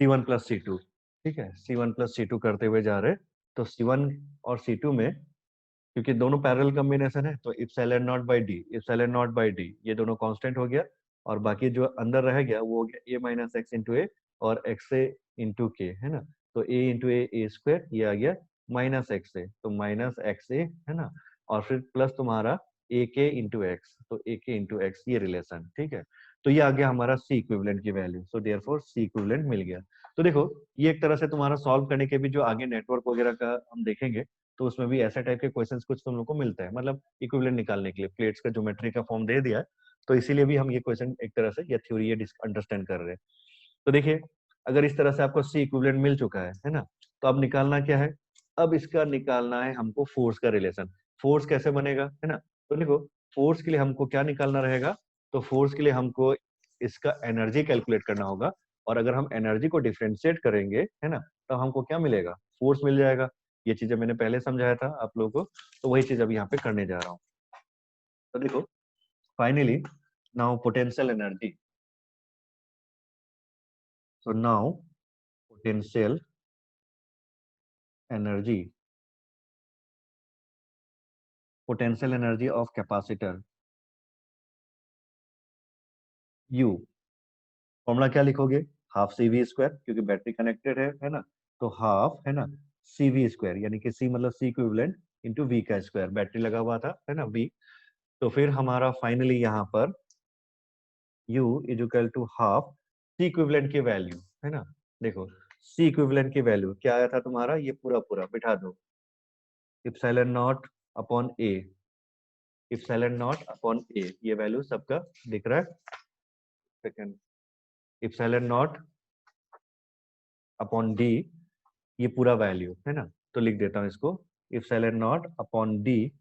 Speaker 1: C1 प्लस C2, ठीक है, C1 प्लस C2 करते हुए जा रहे, तो C1 और C2 में क्योंकि दोनों पैरेलल कॉम्बिनेशन है तो epsilon not by D, epsilon not by D, ये दोनों कांस्टेंट हो गया, और बाकी जो अंदर रह गया वो हो गया ए माइनस एक्स इंटू ए और एक्स ए इंटू के है ना, तो ए इंटू ए स्क्वायर, ये आ गया माइनस एक्स ए, तो माइनस एक्स ए है ना, और फिर प्लस तुम्हारा ए के इंटू एक्स, तो ए के इंटू एक्स, ये रिलेशन, ठीक है। तो ये आ गया हमारा सी इक्विवेलेंट की value, so therefore C equivalent मिल गया। तो देखो ये एक तरह से तुम्हारा सॉल्व करने के भी जो आगे नेटवर्क वगैरह का हम देखेंगे तो उसमें भी ऐसे टाइप के क्वेश्चंस कुछ तुम लोग को मिलता है, मतलब इक्विवेलेंट निकालने के लिए प्लेट्स का ज्योमेट्री का फॉर्म दे दिया है, तो इसीलिए भी हम ये क्वेश्चन एक तरह से या थ्योरी ये अंडरस्टैंड कर रहे हैं। तो देखिए अगर इस तरह से आपको सी इक्विवेलेंट मिल चुका है ना, तो अब निकालना क्या है, अब इसका निकालना है हमको फोर्स का रिलेशन। फोर्स कैसे बनेगा है ना, तो देखो फोर्स के लिए हमको क्या निकालना रहेगा, तो फोर्स के लिए हमको इसका एनर्जी कैलकुलेट करना होगा, और अगर हम एनर्जी को डिफ्रेंशिएट करेंगे है ना, तो हमको क्या मिलेगा, फोर्स मिल जाएगा। ये चीजें मैंने पहले समझाया था आप लोगों को, तो वही चीज अब यहाँ पे करने जा रहा हूँ। तो देखो finally now potential energy, so now potential energy, potential energy of capacitor U, formula क्या लिखोगे, हाफ सी वी स्क्वायर, क्योंकि बैटरी कनेक्टेड है ना, तो हाफ है ना सी वी स्क्वायर, यानी कि सी मतलब सी इक्विवेलेंट इंटू वी का स्क्वायर, बैटरी लगा हुआ था है ना वी, तो फिर हमारा फाइनली यहाँ पर U is equal to half C equivalent की वैल्यू है ना, देखो सी इक्विवेलेंट की वैल्यू क्या आया था तुम्हारा, ये पूरा पूरा बिठा दो, epsilon naught upon A, epsilon naught upon A, ये वैल्यू सबका दिख रहा है, second, epsilon naught upon D, ये पूरा वैल्यू है ना, तो लिख देता हूं इसको, इप्सिलॉन नॉट अपॉन डी,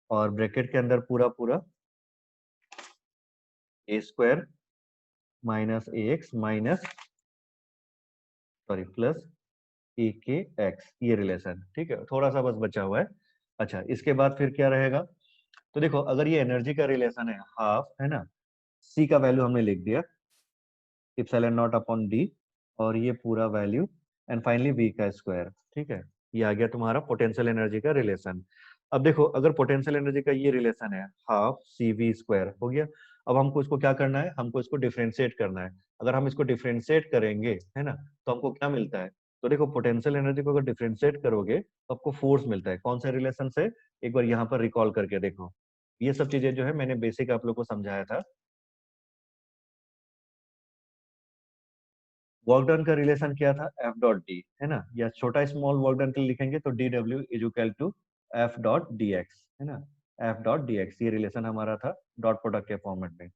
Speaker 1: और ब्रैकेट के अंदर पूरा पूरा ए स्क्वायर माइनस ए एक्स माइनस सॉरी प्लस ए के एक्स, ये रिलेशन, ठीक है, थोड़ा सा बस बचा हुआ है। अच्छा इसके बाद फिर क्या रहेगा, तो देखो अगर ये एनर्जी का रिलेशन है हाफ है ना, सी का वैल्यू हमने लिख दिया इप्सिलॉन नॉट अपॉन डी, और ये पूरा वैल्यू एंड फाइनली वी का स्क्वायर, ठीक है, ये आ गया तुम्हारा पोटेंशियल एनर्जी का रिलेशन। अब देखो अगर पोटेंशियल एनर्जी का ये रिलेशन है हाफ सी वी स्क्वायर हो गया, अब हमको इसको क्या करना है, हमको इसको डिफरेंशिएट करना है। अगर हम इसको डिफरेंशिएट करेंगे है ना, तो हमको क्या मिलता है, तो देखो पोटेंशियल एनर्जी को अगर डिफरेंशिएट करोगे तो आपको फोर्स मिलता है, कौन से रिलेशन से, एक बार यहाँ पर रिकॉल करके देखो, ये सब चीजें जो है मैंने बेसिक आप लोग को समझाया था। वर्क डन का रिलेशन क्या था, एफ डॉट डी है ना, या छोटा स्मॉल वर्क डन के लिए लिखेंगे तो d W is equal to F dot d x है ना, एफ डॉट डी एक्स, ये रिलेशन हमारा था डॉट प्रोडक्ट के फॉर्मेट में।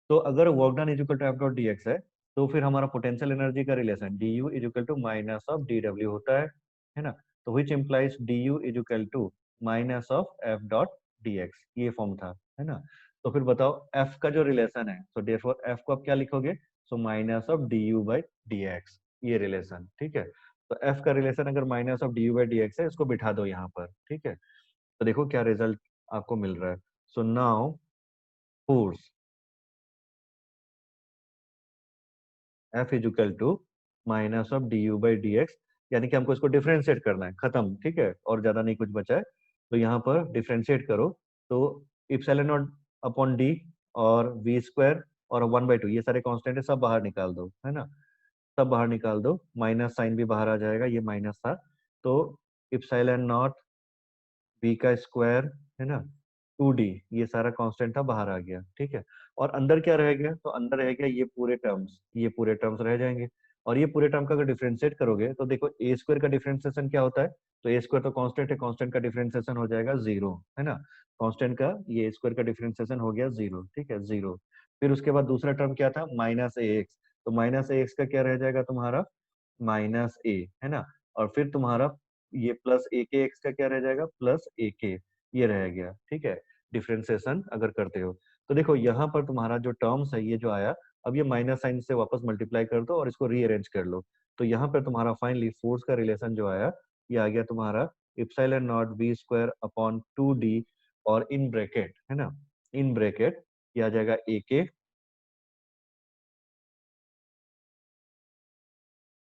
Speaker 1: तो अगर work done is equal to F dot d x है, तो फिर हमारा पोटेंशियल एनर्जी का relation d U is equal to minus of d W होता है ना, तो which implies d U is equal to minus of F dot d x, ये फॉर्म था है ना। तो फिर बताओ एफ का जो रिलेशन है, तो देयरफॉर एफ को आप क्या लिखोगे, so minus of d U by d x, ये रिलेशन, ठीक है। तो एफ का रिलेशन अगर minus of d U by d x है, इसको बिठा दो यहाँ पर, ठीक है, तो देखो क्या रिजल्ट आपको मिल रहा है। So now force F is equal to minus of d U by d x, यानी कि हमको इसको डिफरेंशिएट करना है, खत्म, ठीक है, और ज्यादा नहीं कुछ बचा है। तो यहाँ पर डिफ्रेंशिएट करो तो इप्सिलॉन नॉट अपॉन डी और वी स्क्वायर और 1/2 ये सारे कांस्टेंट है, सब बाहर निकाल दो, है ना। सब बाहर निकाल दो, माइनस साइन भी बाहर आ जाएगा, ये माइनस था। तो इप्सिलॉन नॉट बी का स्क्वायर, है ना, 2d, ये सारा कांस्टेंट था बाहर आ गया, ठीक है। और अंदर क्या रह गया, तो अंदर रह गया ये पूरे टर्म्स, ये पूरे टर्म्स रह जाएंगे। और ये पूरे टर्म का अगर डिफरेंशिएट करोगे तो देखो ए स्क्वायर का डिफरेंशिएशन क्या होता है, तो ए स्क्वायर तो कांस्टेंट है, कांस्टेंट का डिफरेंशिएशन हो जाएगा जीरो, है ना। कांस्टेंट का ये स्क्वायर का डिफरेंशिएशन हो गया जीरो, ठीक है, जीरो। फिर उसके बाद दूसरा टर्म क्या था, माइनस ए एक्स, तो माइनस ए एक्स का क्या रह जाएगा तुम्हारा, माइनस ए, है ना। और फिर तुम्हारा ये प्लस ए के एक्स का क्या रह जाएगा, प्लस ए के, ये रह गया, ठीक है। डिफरेंशिएशन अगर करते हो तो देखो यहाँ पर तुम्हारा जो टर्म्स है ये जो आया, अब ये माइनस साइन से वापस मल्टीप्लाई कर दो और इसको रीअरेंज कर लो। तो यहाँ पर तुम्हारा फाइनली फोर्स का रिलेशन जो आया, ये आ गया तुम्हारा epsilon not V square upon 2d, और इन ब्रैकेट, है ना, इन ब्रैकेट ये आ जाएगा ए के,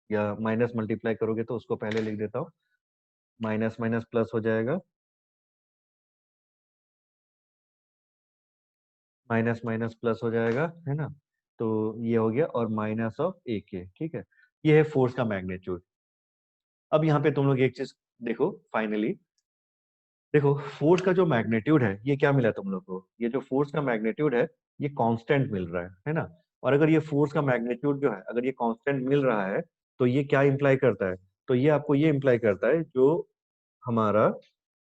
Speaker 1: या माइनस मल्टीप्लाई करोगे तो उसको पहले लिख देता हूँ, माइनस माइनस प्लस हो जाएगा, माइनस माइनस प्लस हो जाएगा, है ना। तो ये हो गया, और माइनस ऑफ ए के, ठीक है। ये है फोर्स का मैग्नीट्यूड। अब यहाँ पे तुम लोग एक चीज देखो, फाइनली देखो फोर्स का जो मैग्नीट्यूड है ये क्या मिला तुम लोग को, ये जो फोर्स का मैग्नीट्यूड है ये कांस्टेंट मिल रहा है ना। और अगर ये फोर्स का मैग्नीट्यूड जो है अगर ये कांस्टेंट मिल रहा है तो ये क्या इंप्लाई करता है, तो ये आपको ये इंप्लाई करता है जो हमारा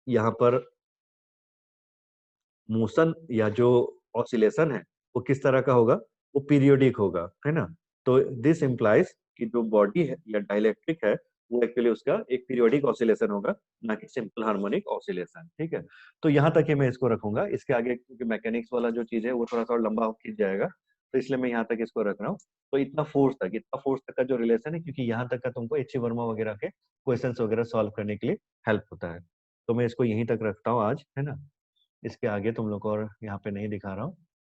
Speaker 1: यहाँ पर मोशन या जो ऑसिलेशन है वो किस तरह का होगा, वो पीरियोडिक होगा, है ना। तो दिस इम्प्लाइज कि जो बॉडी है या डाइलेक्ट्रिक है वो एक्चुअली उसका एक पीरियोडिक ऑसिलेशन होगा, ना कि सिंपल हार्मोनिक ऑसिलेशन, ठीक है। तो यहाँ तक ही मैं इसको रखूंगा, इसके आगे क्योंकि मैकेनिक्स वाला जो चीज है वो थोड़ा सा और लंबा खींच जाएगा, तो इसलिए मैं यहाँ तक इसको रख रहा हूँ। तो इतना फोर्स तक का जो रिलेशन है, क्योंकि यहाँ तक का तुमको एच वर्मा वगैरह के क्वेश्चन वगैरह सॉल्व करने के लिए हेल्प होता है। तो मैं इसको यहीं तक रखता हूँ आज, है ना। इसके आगे तुम लोग को और यहाँ पे नहीं दिखा रहा हूँ।